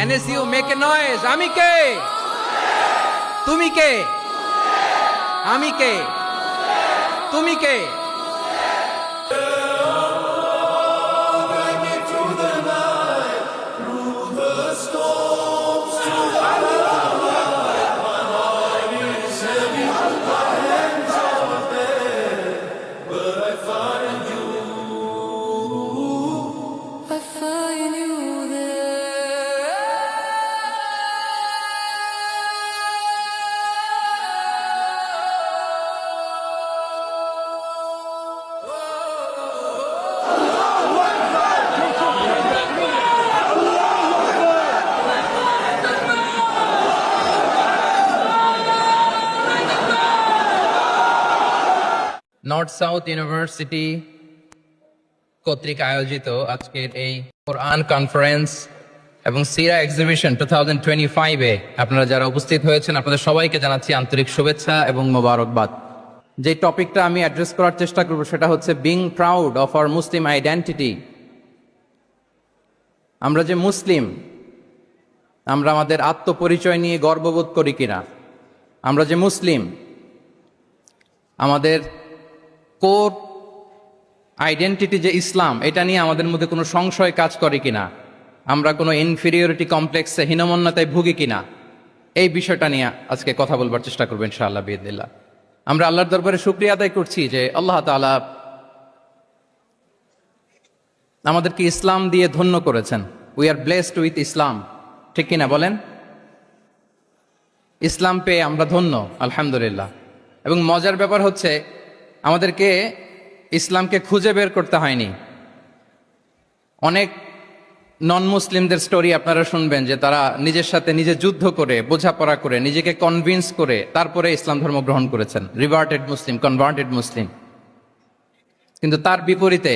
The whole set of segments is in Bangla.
NSU, make a noise. আমি কে? তুমি কে? আমি কে? তুমি কে? I find you north south university কর্তৃক আয়োজিত আজকের এই কোরআন কনফারেন্স এবং সিরা এক্সিবিশন 2025-এ আপনারা যারা উপস্থিত হয়েছেন আপনাদের সবাইকে জানাচ্ছি আন্তরিক শুভেচ্ছা এবং মোবারকবাদ। যে টপিকটা আমি অ্যাড্রেস করার চেষ্টা করব সেটা হচ্ছে being proud of our Muslim identity. আমরা যে মুসলিম, আমরা আমাদের আত্মপরিচয় নিয়ে গর্ববোধ করি কিনা? আমরা যে মুসলিম, আমাদের কোর আইডেন্টিটি যে ইসলাম, এটা নিয়ে আমাদের মধ্যে কোনো সংশয় কাজ করে কিনা? আমরা কোনো ইনফিরিয়রিটি কমপ্লেক্সে হীনমন্যতায় ভুগি কিনা? এই বিষয়টা নিয়ে আজকে কথা বলবার চেষ্টা করবো ইনশাআল্লাহ বিইذনিল্লাহ। আমরা আল্লাহর দরবারে শুকরিয়া আদায় করছি যে আল্লাহ তাআলা আমাদেরকে ইসলাম দিয়ে ধন্য করেছেন। উই আর ব্লেসড উইথ ইসলাম, ঠিক কিনা বলেন? ইসলাম পেয়ে আমরা ধন্য, আলহামদুলিল্লাহ। এবং মজার ব্যাপার হচ্ছে আমাদেরকে ইসলামকে খুঁজে বের করতে হয়নি। অনেক নন মুসলিমদের স্টোরি আপনারা শুনবেন যে তারা নিজের সাথে নিজে যুদ্ধ করে, বোঝাপড়া করে, নিজেকে কনভিন্স করে তারপরে ইসলাম ধর্ম গ্রহণ করেছেন, রিভার্টেড মুসলিম, কনভার্টেড মুসলিম। কিন্তু তার বিপরীতে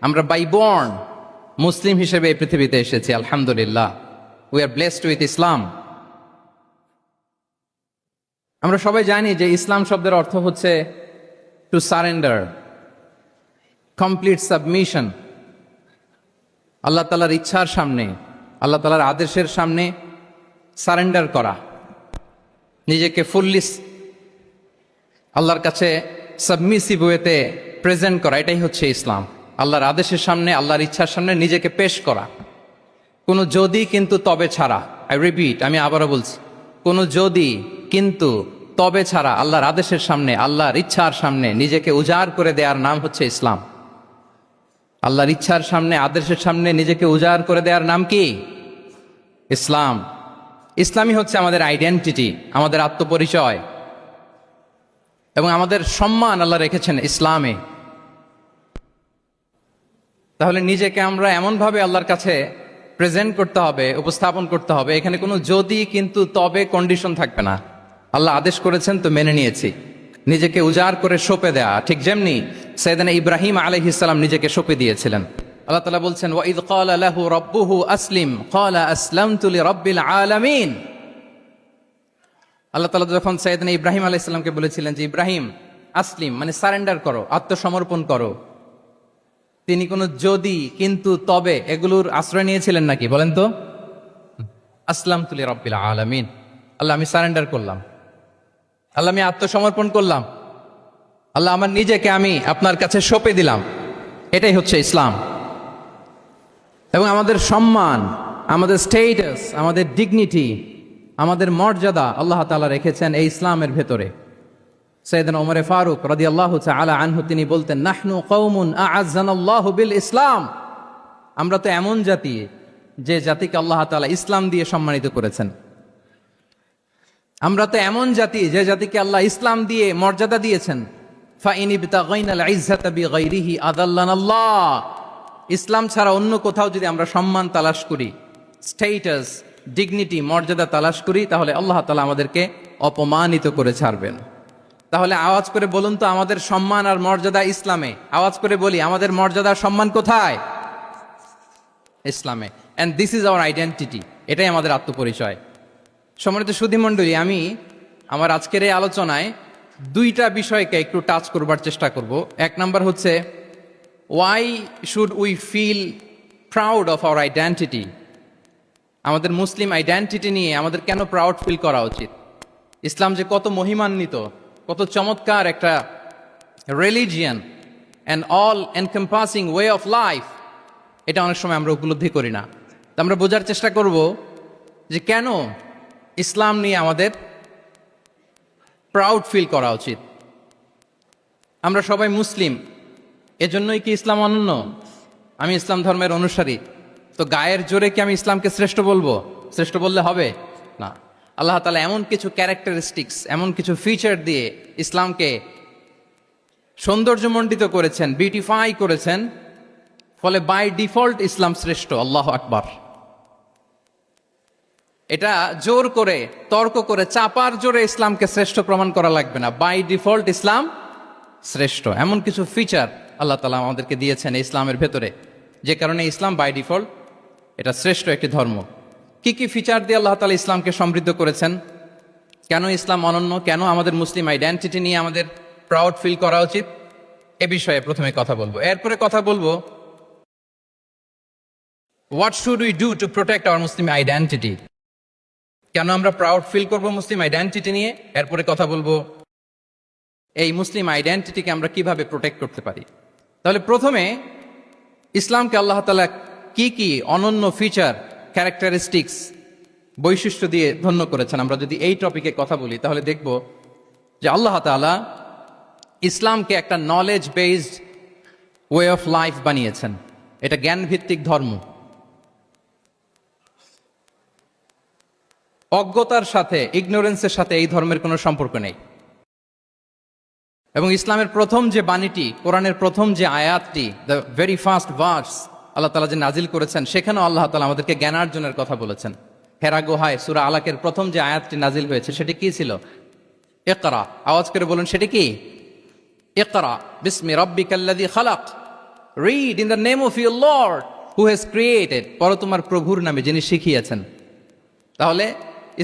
আমরা বাই বর্ন মুসলিম হিসেবে এই পৃথিবীতে এসেছি, আলহামদুলিল্লাহ। উই আর ব্লেসড উইথ ইসলাম। আমরা সবাই জানি যে ইসলাম শব্দের অর্থ হচ্ছে টু সারেন্ডার, কমপ্লিট সাবমিশন। আল্লাহ তাআলার ইচ্ছার সামনে, আল্লাহ তাআলার আদেশের সামনে সারেন্ডার করা, নিজেকে ফুললি আল্লাহর কাছে সাবমিসিভ ওয়েতে প্রেজেন্ট করা, এটাই হচ্ছে ইসলাম। আল্লাহর আদেশের সামনে, আল্লাহর ইচ্ছার সামনে নিজেকে পেশ করা। কোনো যদি কিন্তু তবে ছাড়া, আই রিপিট, আমি আবারও বলছি, কোনো যদি কিন্তু তবে ছাড়া আল্লাহর আদেশের সামনে, আল্লাহর ইচ্ছার সামনে নিজেকে উজাড় করে দেওয়ার নাম হচ্ছে ইসলাম। আল্লাহর ইচ্ছার সামনে, আদেশের সামনে নিজেকে উজাড় করে দেওয়ার নাম কি? ইসলাম। ইসলামই হচ্ছে আমাদের আইডেন্টিটি, আমাদের আত্মপরিচয় এবং আমাদের সম্মান আল্লাহ রেখেছেন ইসলামে। তাহলে নিজেকে আমরা এমনভাবে আল্লাহর কাছে প্রেজেন্ট করতে হবে, উপস্থাপন করতে হবে, এখানে কোনো যদি কিন্তু তবে কন্ডিশন থাকবে না। আল্লাহ আদেশ করেছেন তো মেনে নিয়েছি। নিজেকে উজাড় করে সঁপে দেয়া, ঠিক যেমনি সাইয়েদনা ইব্রাহিম আলাইহিস সালাম নিজেকে সঁপে দিয়েছিলেন। আল্লাহ তাআলা বলছেন ওয়াইদ ক্বালা লাহু রাব্বুহু আসলিম ক্বালা আসলামতু লিরাব্বিল আলামিন। আল্লাহ তাআলা যখন সাইয়েদনা ইব্রাহিম আলাইহিস সালামকে বলেছিলেন যে ইব্রাহিম আসলিম মানে সারেন্ডার করো, আত্মসমর্পণ করো, তিনি কোনো যদি কিন্তু তবে এগুলোর আশ্রয় নিয়েছিলেন নাকি? বলেন তো। আসলামতু লিরাব্বিল আলামিন, আল্লাহ আমি সারেন্ডার করলাম, আল্লাহ আমি আত্মসমর্পণ করলাম, আল্লাহ আমার নিজেকে আমি আপনার কাছে সঁপে দিলাম। এটাই হচ্ছে ইসলাম। এবং আমাদের সম্মান, আমাদের স্টেটাস, আমাদের ডিগনিটি, আমাদের মর্যাদা আল্লাহ তাআলা রেখেছেন এই ইসলামের ভেতরে। সাইয়েদনা ওমর ফারুক রাদিয়াল্লাহু তাআলা আনহু তিনি বলতেন নাহনু কওমুন আ'আজ্জানাল্লাহু বিল ইসলাম। আমরা তো এমন জাতি যে জাতিকে আল্লাহ তাআলা ইসলাম দিয়ে সম্মানিত করেছেন। আমরা তো এমন জাতি যে জাতিকে আল্লাহ ইসলাম দিয়ে মর্যাদা দিয়েছেন। ফাইন ইবতাগাইনাল ইজ্জাতা বিগাইরিহি আযাল্লানাল্লাহ। ইসলাম ছাড়া অন্য কোথাও যদি আমরা সম্মান তালাশ করি, স্টেটাস, ডিগনিটি, মর্যাদা তালাশ করি, তাহলে আল্লাহ তাআলা আমাদেরকে অপমানিত করে ছাড়বেন। তাহলে আওয়াজ করে বলুন তো, আমাদের সম্মান আর মর্যাদা ইসলামে। আওয়াজ করে বলি, আমাদের মর্যাদা সম্মান কোথায়? ইসলামে। And this is our identity. এটাই আমাদের আত্মপরিচয়। সম্মানিত সুধীমণ্ডলী, আমি আমার আজকের এই আলোচনায় দুইটা বিষয়কে একটু টাচ করবার চেষ্টা করব। এক নাম্বার হচ্ছে why should we feel proud of our identity. আমাদের মুসলিম আইডেন্টিটি নিয়ে আমাদের কেন প্রাউড ফিল করা উচিত, ইসলাম যে কত মহিমান্বিত, কত চমৎকার একটা religion and all encompassing way of life, এটা অনেক সময় আমরা উপলব্ধি করি না। তো আমরা বোঝার চেষ্টা করব যে কেন ইসলাম নিয়ে আমাদের প্রাউড ফিল করা উচিত। আমরা সবাই মুসলিম, এজন্যই কি ইসলাম অনন্য? আমি ইসলাম ধর্মের অনুসারী, তো গায়ের জোরে কি আমি ইসলামকে শ্রেষ্ঠ বলবো? শ্রেষ্ঠ বললে হবে না। আল্লাহ তাআলা এমন কিছু ক্যারেক্টারিস্টিক্স, এমন কিছু ফিচার দিয়ে ইসলামকে সৌন্দর্যমণ্ডিত করেছেন, বিউটিফাই করেছেন, ফলে বাই ডিফল্ট ইসলাম শ্রেষ্ঠ। আল্লাহু আকবার। এটা জোর করে, তর্ক করে, চাপার জোরে ইসলামকে শ্রেষ্ঠ প্রমাণ করা লাগবে না। বাই ডিফল্ট ইসলাম শ্রেষ্ঠ। এমন কিছু ফিচার আল্লাহ তাআলা আমাদেরকে দিয়েছেন ইসলামের ভেতরে, যে কারণে ইসলাম বাই ডিফল্ট এটা শ্রেষ্ঠ একটি ধর্ম। কি কি ফিচার দিয়ে আল্লাহ তাআলা ইসলামকে সমৃদ্ধ করেছেন, কেন ইসলাম অনন্য, কেন আমাদের মুসলিম আইডেন্টিটি নিয়ে আমাদের প্রাউড ফিল করা উচিত, এ বিষয়ে প্রথমে কথা বলবো। এরপরে কথা বলবো what should we do to protect our Muslim identity, কেন আমরা প্রাউড ফিল করব মুসলিম আইডেন্টিটি নিয়ে। এরপরে কথা বলবো এই মুসলিম আইডেন্টিটিকে আমরা কিভাবে প্রোটেক্ট করতে পারি। তাহলে প্রথমে ইসলামকে আল্লাহ তাআলা কি কি অনন্য ফিচার, ক্যারেক্টারিস্টিক্স, বৈশিষ্ট্য দিয়ে ধন্য করেছেন। আমরা যদি এই টপিকে কথা বলি তাহলে দেখব যে আল্লাহ তাআলা ইসলামকে একটা knowledge based way of life বানিয়েছেন। এটা জ্ঞান ভিত্তিক ধর্ম। অজ্ঞতার সাথে, ইগনোরেন্সের সাথে এই ধর্মের কোনো সম্পর্ক নেই। এবং ইসলামের প্রথম যে বাণীটি, কোরআনের প্রথম যে আয়াতটি, দ্য ভেরি ফার্স্ট ভার্স আল্লাহ তাআলা যে নাজিল করেছেন, সেখানেও আল্লাহ তাআলা আমাদেরকে জ্ঞানার্জনের কথা বলেছেন। হেরা গুহায় সূরা আলাকের প্রথম যে আয়াতটি নাজিল হয়েছে সেটি কি ছিল? ইকরা। আওয়াজ করে বলুন, সেটি কি? ইকরা বিসমি রাব্বিকাল্লাযী খালাক, read in the name of your lord who has created, পড়ো তোমার প্রভুর নামে যিনি শিখিয়েছেন। তাহলে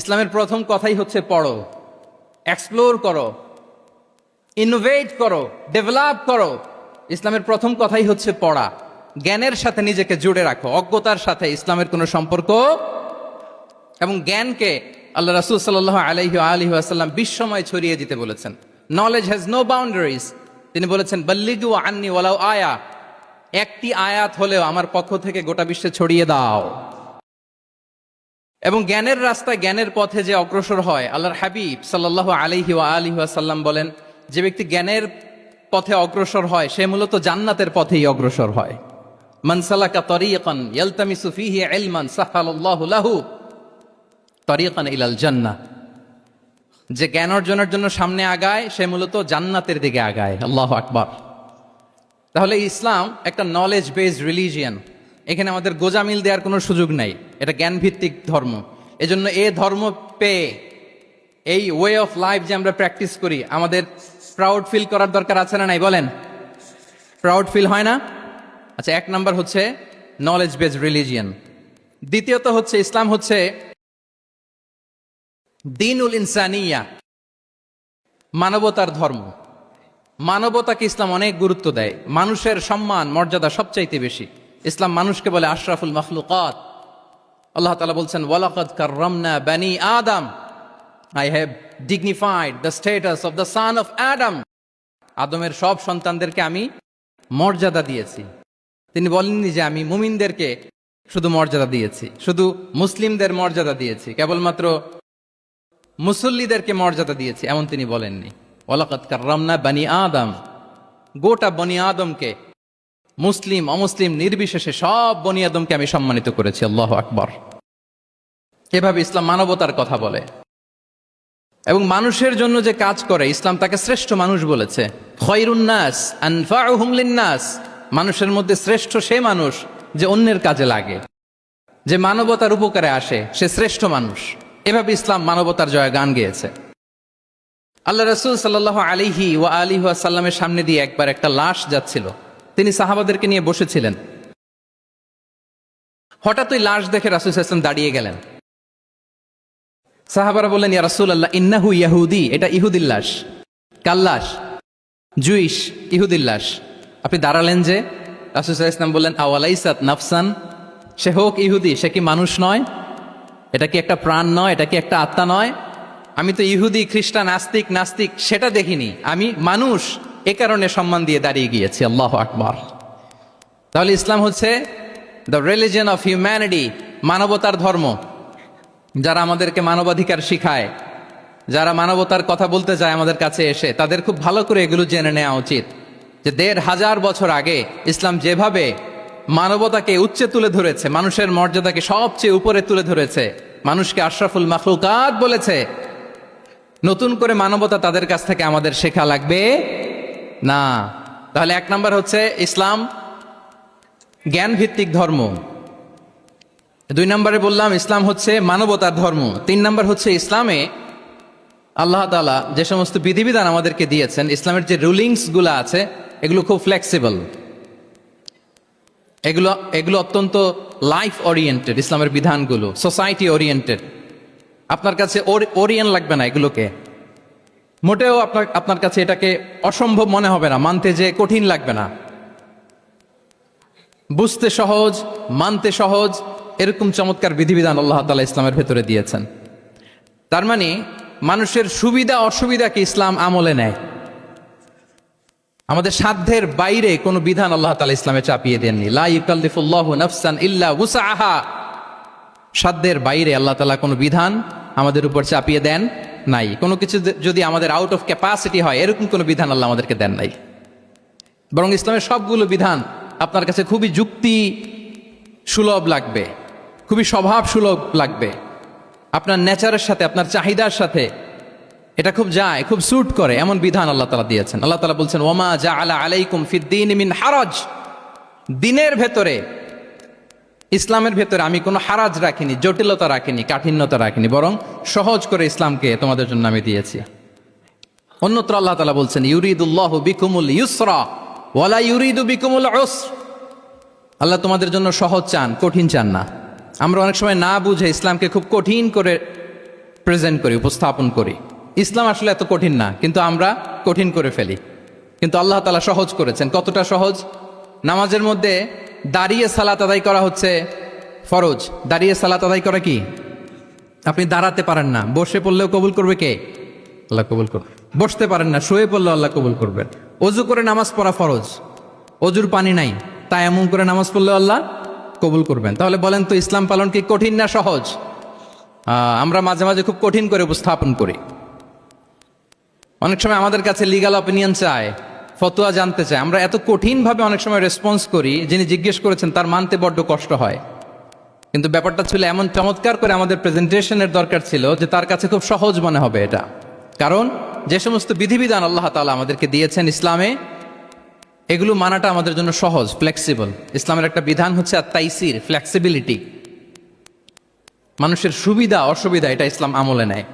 ইসলামের প্রথম কথাই হচ্ছে পড়ো, এক্সপ্লোর করো, ইনোভেট করো, ডেভেলপ করো। ইসলামের প্রথম কথাই হচ্ছে পড়া। জ্ঞানের সাথে নিজেকে জুড়ে রাখো, অজ্ঞতার সাথে ইসলামের কোনো সম্পর্ক। এবং জ্ঞানকে আল্লাহ রাসূল সাল্লাল্লাহু আলাইহি ওয়াসাল্লাম বিশ্বময় ছড়িয়ে দিতে বলেছেন। Knowledge has no boundaries. তিনি বলেছেন বাল্লিগু আন্নি ওয়ালাউ আয়া, একটি আয়াত হলেও আমার পক্ষ থেকে গোটা বিশ্বে ছড়িয়ে দাও। এবং জ্ঞানের রাস্তায়, জ্ঞানের পথে যে অগ্রসর হয়, আল্লাহর হাবিব সাল্লাল্লাহু আলাইহি ওয়াসাল্লাম বলেন, যে ব্যক্তি জ্ঞানের পথে অগ্রসর হয় সে মূলত জান্নাতের পথেই অগ্রসর হয়। মান সালাকা তরিকান ইয়ালতামিসু ফীহি ইলমান সাহালাল্লাহু লাহু তরিকান ইলাল জান্নাহ। যে জ্ঞান অর্জনের জন্য সামনে আগায় সে মূলত জান্নাতের দিকে আগায়। আল্লাহু আকবার। তাহলে ইসলাম একটা নলেজ বেসড রিলিজিয়ান। এখানে আমাদের গোজামিল দেওয়ার কোনো সুযোগ নাই। এটা জ্ঞান ভিত্তিক ধর্ম। এজন্য এই ধর্ম পেয়ে, এই ওয়ে অফ লাইফ যে আমরা প্র্যাকটিস করি, আমাদের প্রাউড ফিল করার দরকার আছে না নাই? বলেন, প্রাউড ফিল হয় না? আচ্ছা, এক নাম্বার হচ্ছে নলেজ বেসড রিলিজিয়ান। দ্বিতীয়ত হচ্ছে ইসলাম হচ্ছে দ্বীনুল ইনসানিয়া, মানবতার ধর্ম। মানবতাকে ইসলাম অনেক গুরুত্ব দেয়। মানুষের সম্মান, মর্যাদা সবচাইতে বেশি। ইসলাম মানুষকে বলে আশরাফুল মাখলুকাত। আল্লাহ তাআলা বলছেন ওয়ালাকাদ কাররামনা বানি আদম, I have dignified the status of the son of Adam. আদমের সব সন্তানদেরকে আমি মর্যাদা দিয়েছি। তিনি বলেননি যে আমি মুমিনদেরকে শুধু মর্যাদা দিয়েছি, শুধু মুসলিমদের মর্যাদা দিয়েছি, কেবলমাত্র মুসল্লিদেরকে মর্যাদা দিয়েছি, এমন তিনি বলেননি। ওয়ালাকাদ কাররামনা বানি আদম, গোটা বনি আদমকে, মুসলিম অমুসলিম নির্বিশেষে সব বনি আদমকে আমি সম্মানিত করেছি। আল্লাহু আকবার। এভাবে ইসলাম মানবতার কথা বলে এবং মানুষের জন্য যে কাজ করে ইসলাম তাকে শ্রেষ্ঠ মানুষ বলেছে। খয়রুন নাস আনফাউহুম লিন্নাস, মানুষের মধ্যে শ্রেষ্ঠ সে মানুষ যে অন্যের কাজে লাগে, যে মানবতার উপকারে আসে, সে শ্রেষ্ঠ মানুষ। এভাবে ইসলাম মানবতার জয়গান গেয়েছে। আল্লাহ রাসূল সাল্লাল্লাহু আলাইহি ওয়াসাল্লামের সামনে দিয়ে একবার একটা লাশ যাচ্ছিল। তিনি সাহাবাদেরকে নিয়ে বসেছিলেন। হঠাৎ ওই লাশ দেখে রাসূল সাল্লাল্লাহু আলাইহি ওয়াসাল্লাম দাঁড়িয়ে গেলেন। সাহাবারা বললেন, ইয়া রাসূলুল্লাহ ইন্নাহু ইয়াহুদি, এটা ইহুদির লাশ। কার লাশ? জুইশ, ইহুদির লাশ। আপনি দাঁড়ালেন যে? রাসূল সাল্লাল্লাহু আলাইহি ওয়াসাল্লাম বললেন আওয়ালাইসাত নাফসান, সে হোক ইহুদি, সে কি মানুষ নয়? এটা কি একটা প্রাণ নয়? এটা কি একটা আত্মা নয়? আমি তো ইহুদি, খ্রিস্টান, আস্তিক, নাস্তিক সেটা দেখিনি, আমি মানুষ, এ কারণে সম্মান দিয়ে দাঁড়িয়ে গিয়েছি। আল্লাহু আকবার। তাহলে ইসলাম হচ্ছে দ্য রিলিজিয়ন অফ হিউম্যানিটি, মানবতার ধর্ম। যারা আমাদেরকে মানবাধিকার শিখায়, যারা মানবতার কথা বলতে চায় আমাদের কাছে এসে, তাদের খুব ভালো করে এগুলো জেনে নেওয়া উচিত যে ১৫০০ বছর আগে ইসলাম যেভাবে মানবতাকে উচ্চে তুলে ধরেছে, মানুষের মর্যাদাকে সবচেয়ে উপরে তুলে ধরেছে, মানুষকে আশরাফুল মাখলুকাত বলেছে, নতুন করে মানবতা তাদের কাছ থেকে আমাদের শেখা লাগবে না। তাহলে ১ নম্বর হচ্ছে ইসলাম জ্ঞান ভিত্তিক ধর্ম। ২ নম্বরে বললাম ইসলাম হচ্ছে মানবতার ধর্ম। ৩ নম্বর হচ্ছে ইসলামে আল্লাহ তাআলা যে সমস্ত বিধিবিধান আমাদেরকে দিয়েছেন, ইসলামের যে রুলিংসগুলো আছে এগুলো খুব ফ্লেক্সিবল, এগুলো অত্যন্ত লাইফ ওরিয়েন্টেড। ইসলামের বিধানগুলো সোসাইটি ওরিয়েন্টেড। আপনার কাছে ওরিয়েন্ট লাগবে না এগুলোকে, মোটেও আপনার কাছে এটাকে অসম্ভব মনে হবে না, মানতে যে কঠিন লাগবে না, বুঝতে সহজ, মানতে সহজ, এরকম চমৎকার বিধিবিধান আল্লাহ তাআলা ইসলামের ভেতরে দিয়েছেন। তার মানে মানুষের সুবিধা অসুবিধাকে ইসলাম আমলে নেয়। আমাদের সাধ্যের বাইরে কোনো বিধান আল্লাহ তাআলা ইসলামে চাপিয়ে দেননি। লা ইউকাল্লিফুল্লাহু নাফসান ইল্লা উসআহা। সাধ্যের বাইরে আল্লাহ তাআলা কোনো বিধান আমাদের উপর চাপিয়ে দেন নাই। কোনো কিছু যদি আমাদের আউট অফ ক্যাপাসিটি হয়, এরকম কোনো বিধান আল্লাহ আমাদেরকে দেন নাই। বরং ইসলামের সবগুলো বিধান আপনার কাছে খুবই যুক্তি সুলভ লাগবে, খুবই স্বভাব সুলভ লাগবে, আপনার নেচারের সাথে, আপনার চাহিদার সাথে এটা খুব যায়, খুব স্যুট করে, এমন বিধান আল্লাহ তাআলা দিয়েছেন। আল্লাহ তাআলা বলছেন ওমা জাআলা আলাইকুম ফিদ্দীন মিন হারাজ। দিনের ভেতরে, ইসলামের ভেতরে আমি কোনো হারাজ রাখিনি, জটিলতা রাখিনি, কাঠিন্যতা রাখিনি, বরং সহজ করে ইসলামকে তোমাদের জন্য আমি দিয়েছি। অন্যত্র আল্লাহ তাআলা বলছেন ইউরিদুল্লাহু বিকুমুল ইউসরা ওয়ালা ইউরিদু বিকুমুল উসর। আল্লাহ তোমাদের জন্য সহজ চান, কঠিন চান না। আমরা অনেক সময় না বুঝে ইসলামকে খুব কঠিন করে প্রেজেন্ট করি, উপস্থাপন করি। ইসলাম আসলে এত কঠিন না, কিন্তু আমরা কঠিন করে ফেলি। কিন্তু আল্লাহ তাআলা সহজ করেছেন। কতটা সহজ? নামাজের মধ্যে দাঁড়িয়ে সালাত আদায় করা হচ্ছে ফরজ। দাঁড়িয়ে সালাত আদায় করা কি? আপনি দাঁড়াতে পারেন না, বসে পড়লেও কবুল করবে কে? আল্লাহ কবুল করবে। বসতে পারেন না, শুয়ে পড়লেও আল্লাহ কবুল করবেন। অজু করে নামাজ পড়া ফরজ, অজুর পানি নাই, তাই এমন করে নামাজ পড়লেও আল্লাহ কবুল করবেন। তাহলে বলেন তো ইসলাম পালন কি কঠিন না সহজ? আমরা মাঝে মাঝে খুব কঠিন করে উপস্থাপন করি। অনেক সময় আমাদের কাছে লিগ্যাল অপিনিয়ন চায়, ফতোয়া জানতে চায়। আমরা এত কঠিনভাবে অনেক সময় রেসপন্স করি, যিনি জিজ্ঞেস করেছেন তার মানতে বড্ড কষ্ট হয়। কিন্তু ব্যাপারটা ছিল এমন চমৎকার করে আমাদের প্রেজেন্টেশনের দরকার ছিল যে তার কাছে খুব সহজ মনে হবে এটা। কারণ যে সমস্ত বিধিবিধান আল্লাহ তাআলা আমাদেরকে দিয়েছেন ইসলামে, এগুলো মানাটা আমাদের জন্য সহজ, ফ্লেক্সিবল। ইসলামের একটা বিধান হচ্ছে আত-তাইসির, ফ্লেক্সিবিলিটি। মানুষের সুবিধা অসুবিধা এটা ইসলাম আমলে নেয়।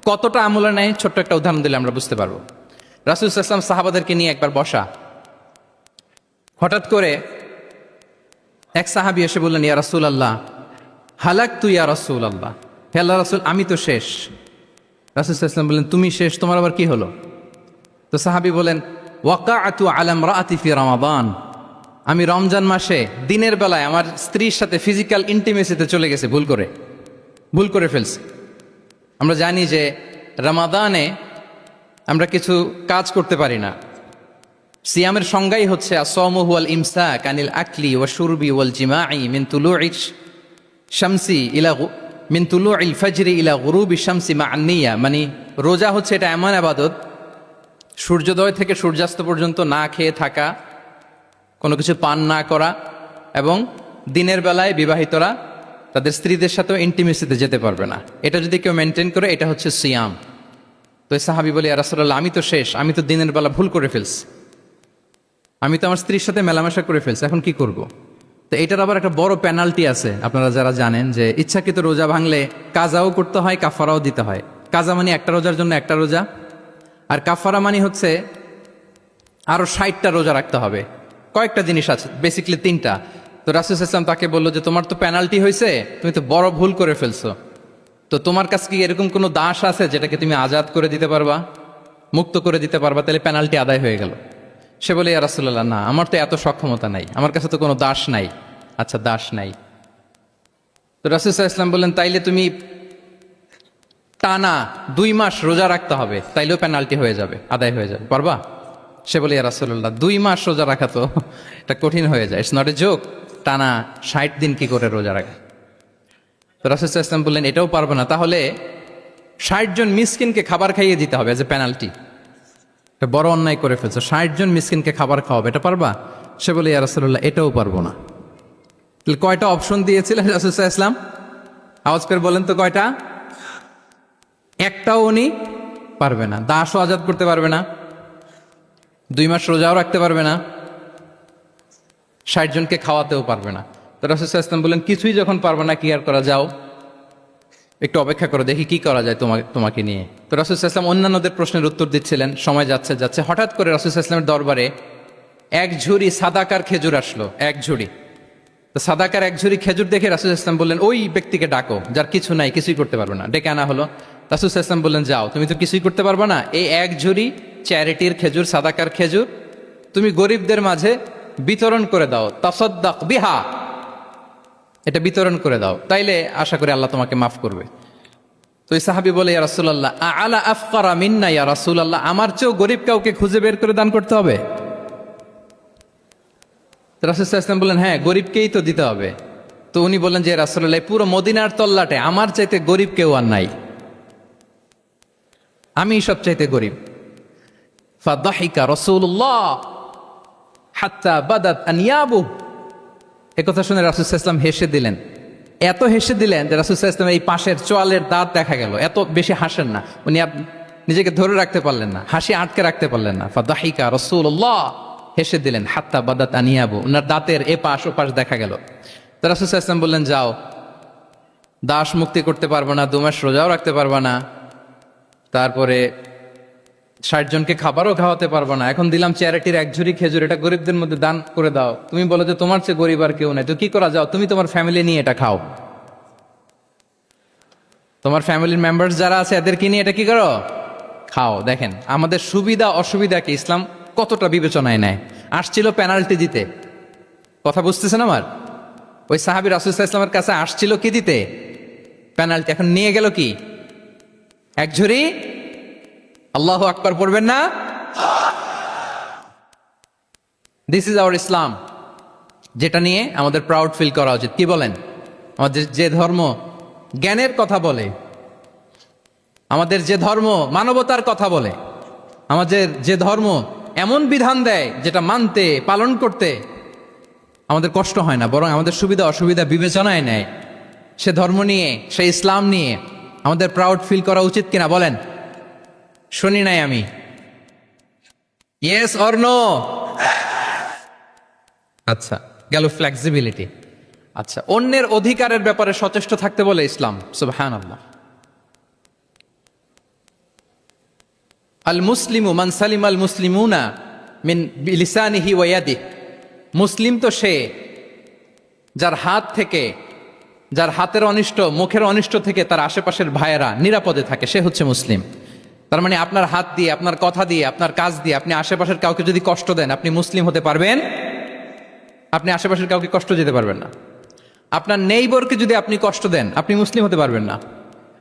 কতটা আমলে নেয়, ছোট্ট একটা উদাহরণ দিলে আমরা বুঝতে পারবো। রাসূল সাল্লাল্লাহু আলাইহি ওয়াসাল্লাম সাহাবাদেরকে নিয়ে একবার বসা, হঠাৎ করে এক সাহাবী এসে বললেন ইয়া রাসূলুল্লাহ হালাকতু ইয়া রাসূলুল্লাহ, হে আল্লাহর রাসূল আমি তো শেষ। রাসূল সাল্লাল্লাহু আলাইহি ওয়াসাল্লাম বললেন তুমি শেষ, তোমার আবার কি হলো? তো সাহাবী বলেন ওয়াকাআতু আলা ইমরাআতি ফি রমাদান, আমি রমজান মাসে দিনের বেলায় আমার স্ত্রীর সাথে ফিজিক্যাল ইন্টিমেসিতে চলে গেছে, ভুল করে ফেলছি। আমরা জানি যে রমাদানে আমরা কিছু কাজ করতে পারি না। সিয়ামের সংজ্ঞাই হচ্ছে আসওমু হুয়াল ইমসাক আনিল আকলি ওয়া শুরবি ওয়াল জিমাই মিন তুলুইশ শামসি ইলা মিন তুলুইল ফাজরি ইলা গুরুবি শামসি মা আন-নিয়া। মানে রোজা হচ্ছে এটা এমন ইবাদত, সূর্যোদয় থেকে সূর্যাস্ত পর্যন্ত না খেয়ে থাকা, কোনো কিছু পান না করা, এবং দিনের বেলায় বিবাহিতরা তাদের স্ত্রীদের সাথেও ইন্টিমেসিতে যেতে পারবে না। এটা যদি কেউ মেনটেন করে, এটা হচ্ছে সিয়াম। তো সাহাবী বলে ইয়া রাসূলুল্লাহ আমি তো শেষ, আমি তো দিনের বেলা ভুল করে ফেলছি, আমি তো আমার স্ত্রীর সাথে মেলামেশা করে ফেলছি, এখন কি করব? তো এটার আবার একটা বড় পেনাল্টি আছে। আপনারা যারা জানেন যে ইচ্ছাকৃত রোজা ভাঙলে কাজাও করতে হয়, কাফারাও দিতে হয়। কাজা মানে একটা রোজার জন্য একটা রোজা, আর কাফারা মানে হচ্ছে আরো 60টা রোজা রাখতে হবে। কয়েকটা জিনিস আছে, বেসিক্যালি 3টা। তো রাসূল সাল্লাল্লাহু আলাইহি ওয়াসাল্লাম তাকে বললো যে তোমার তো পেনাল্টি হয়েছে, তুমি তো বড় ভুল করে ফেলছো, তো তোমার কাছে কি এরকম কোনো দাস আছে যেটাকে তুমি আজাদ করে দিতে পারবা, মুক্ত করে দিতে পারবা, তাহলে পেনাল্টি আদায় হয়ে গেল। সে বলে ইয়া রাসূলুল্লাহ না, আমার তো এত সক্ষমতা নাই, আমার কাছে তো কোনো দাস নাই। আচ্ছা দাস নাই। তো রাসূল সাল্লাল্লাহু আলাইহি ওয়াসাল্লাম বললেন তাইলে তুমি টানা 2 মাস রোজা রাখতে হবে, তাইলেও পেনাল্টি হয়ে যাবে, আদায় হয়ে যাবে, পারবা? সে বলে ইয়া রাসূলুল্লাহ 2 মাস রোজা রাখা তো এটা কঠিন হয়ে যায়, ইটস নট এ জোক। টানা 60 দিন কি করে রোজা রাখে? তো রাসূল সাল্লাল্লাহু আলাইহি ওয়াসাল্লাম বললেন এটাও পারবো না, তাহলে 60 জন মিসকিনকে খাবার খাইয়ে দিতে হবে এজ এ পেনাল্টি। এটা বড় অন্যায় করে ফেলছো, 60 জন মিসকিনকে খাবার খাওয়াবে, এটা পারবা? সে বলে ইয়া রাসূলুল্লাহ এটাও পারবো না। তাহলে কয়টা অপশন দিয়েছিলেন রাসূল সাল্লাল্লাহু আলাইহি ওয়াসাল্লাম? আওয়াজ করে বলেন তো কয়টা? একটাও উনি পারবে না। দাসও আজাদ করতে পারবে না, 2 মাস রোজাও রাখতে পারবে না, 60 জনকে খাওয়াতেও পারবে না। তো রাসূল সাল্লাল্লাহু আলাইহি ওয়াসাল্লাম বললেন কিছুই যখন পারবে না, কি আর করা, যাও একটু অপেক্ষা করো, দেখি কি করা যায় তোমাকে নিয়ে। তো রাসূল সাল্লাল্লাহু আলাইহি ওয়াসাল্লাম অন্যান্যদের প্রশ্নের উত্তর দিচ্ছিলেন, সময় যাচ্ছে যাচ্ছে হঠাৎ করে রাসূল সাল্লাল্লাহু আলাইহি ওয়াসাল্লামের দরবারে এক ঝুড়ি সাদাকার খেজুর আসলো, এক ঝুড়ি। তো সাদাকার এক ঝুড়ি খেজুর দেখে রাসূল সাল্লাল্লাহু আলাইহি ওয়াসাল্লাম বললেন ওই ব্যক্তিকে ডাকো যার কিছু নাই, কিছুই করতে পারবে না। ডেকে আনা হলো। রাসূল সাল্লাল্লাহু আলাইহি ওয়াসাল্লাম বললেন যাও, তুমি তো কিছুই করতে পারবে না, এই এক ঝুড়ি চ্যারিটির খেজুর, সাদাকার খেজুর তুমি গরিবদের মাঝে বিতরণ করে দাও, তাসাদ্দাক বিহা, এটা বিতরণ করে দাও, তাইলে আশা করি আল্লাহ তোমাকে মাফ করবে। তো এই সাহাবী বলে ইয়া রাসূলুল্লাহ আলা আফকারা মিন্না ইয়া রাসূলুল্লাহ, আমার চেয়েও গরিব কাউকে খুঁজে বের করে দান করতে হবে? তো রাসূল সাল্লাল্লাহু আলাইহি ওয়াসাল্লাম বললেন হ্যাঁ, গরিবকেই তো দিতে হবে। তো উনি বললেন যে রাসূলুল্লাহ পুরো মদিনার তল্লাটে আমার চাইতে গরিব কেউ আর নাই, আমি সবচাইতে গরিব। ফাদাহিকা রাসূলুল্লাহ হাত্তা বাদাত আনিয়াবু, একথা শুনে রাসূল সাল্লাল্লাহু আলাইহি ওয়াসাল্লাম হেসে দিলেন, এত হেসে দিলেন যে রাসূল সাল্লাল্লাহু আলাইহি ওয়াসাল্লামের এই পাশের চোয়ালের দাঁত দেখা গেল। এত বেশি হাসেন না উনি, নিজেকে ধরে রাখতে পারলেন না, হাসি আটকে রাখতে পারলেন না। ফাদাহিকা রাসূলুল্লাহ, হেসে দিলেন, হাত্তা বাদাত আনিয়াবু, ওনার দাঁতের এপাশ ওপাশ দেখা গেল। তো রাসূল সাল্লাল্লাহু আলাইহি ওয়াসাল্লাম বললেন যাও, দাস মুক্তি করতে পারবো না, 2 মাস রোজাও রাখতে পারবো না, তারপরে 60 জনকে খাবারও খাওয়াতে পারবো না, এখন দিলাম চ্যারিটির এক ঝুড়ি খেজুর, এটা গরিবদের মধ্যে দান করে দাও। তুমি বলো যে তোমার চেয়ে গরিব আর কেউ নাই, তো কি করা, যাও তুমি তোমার ফ্যামিলি নিয়ে এটা খাও, তোমার ফ্যামিলির মেম্বার্স যারা আছে এদেরকে নিয়ে এটা কি করো, খাও। দেখেন আমাদের সুবিধা অসুবিধাকে ইসলাম কতটা বিবেচনায় নেয়। আসছিল পেনাল্টি দিতে, কথা বুঝতেছেন আমার? ওই সাহাবী রাসূল সাল্লাল্লাহু আলাইহি ওয়াসাল্লামের কাছে আসছিল কি দিতে, পেনাল্টি, এখন নিয়ে গেল কি, এক ঝুড়ি। আল্লাহু আকবার পড়বেন না? দিস ইজ আওয়ার ইসলাম, যেটা নিয়ে আমাদের প্রাউড ফিল করা উচিত। কি বলেন? আমাদের যে ধর্ম জ্ঞানের কথা বলে, আমাদের যে ধর্ম মানবতার কথা বলে, আমাদের যে ধর্ম এমন বিধান দেয় যেটা মানতে পালন করতে আমাদের কষ্ট হয় না, বরং আমাদের সুবিধা অসুবিধা বিবেচনায় নেয়, সে ধর্ম নিয়ে, সে ইসলাম নিয়ে আমাদের প্রাউড ফিল করা উচিত কিনা বলেন? শুনি নাই আমি, ইয়েস অর নো? আচ্ছা, গেল ফ্লেক্সিবিলিটি। আচ্ছা, অন্যের অধিকারের ব্যাপারে সচেষ্ট থাকতে বলে ইসলাম। সুবহানাল্লাহ। আল মুসলিমু মান সালিম আল মুসলিমুনা মিন বিলিসানিহি ওয়া ইয়াদিহি, মুসলিম তো সে যার হাত থেকে, যার হাতের অনিষ্ট মুখের অনিষ্ট থেকে তার আশেপাশের ভাইয়েরা নিরাপদে থাকে, সে হচ্ছে মুসলিম। তার মানে আপনার হাত দিয়ে, আপনার কথা দিয়ে, আপনার কাজ দিয়ে আপনি আশেপাশের কাউকে যদি কষ্ট দেন, আপনি মুসলিম হতে পারবেন? আপনি আশেপাশের কাউকে কষ্ট দিতে পারবেন না। আপনার নেইবরকে যদি আপনি কষ্ট দেন, আপনি মুসলিম হতে পারবেন না।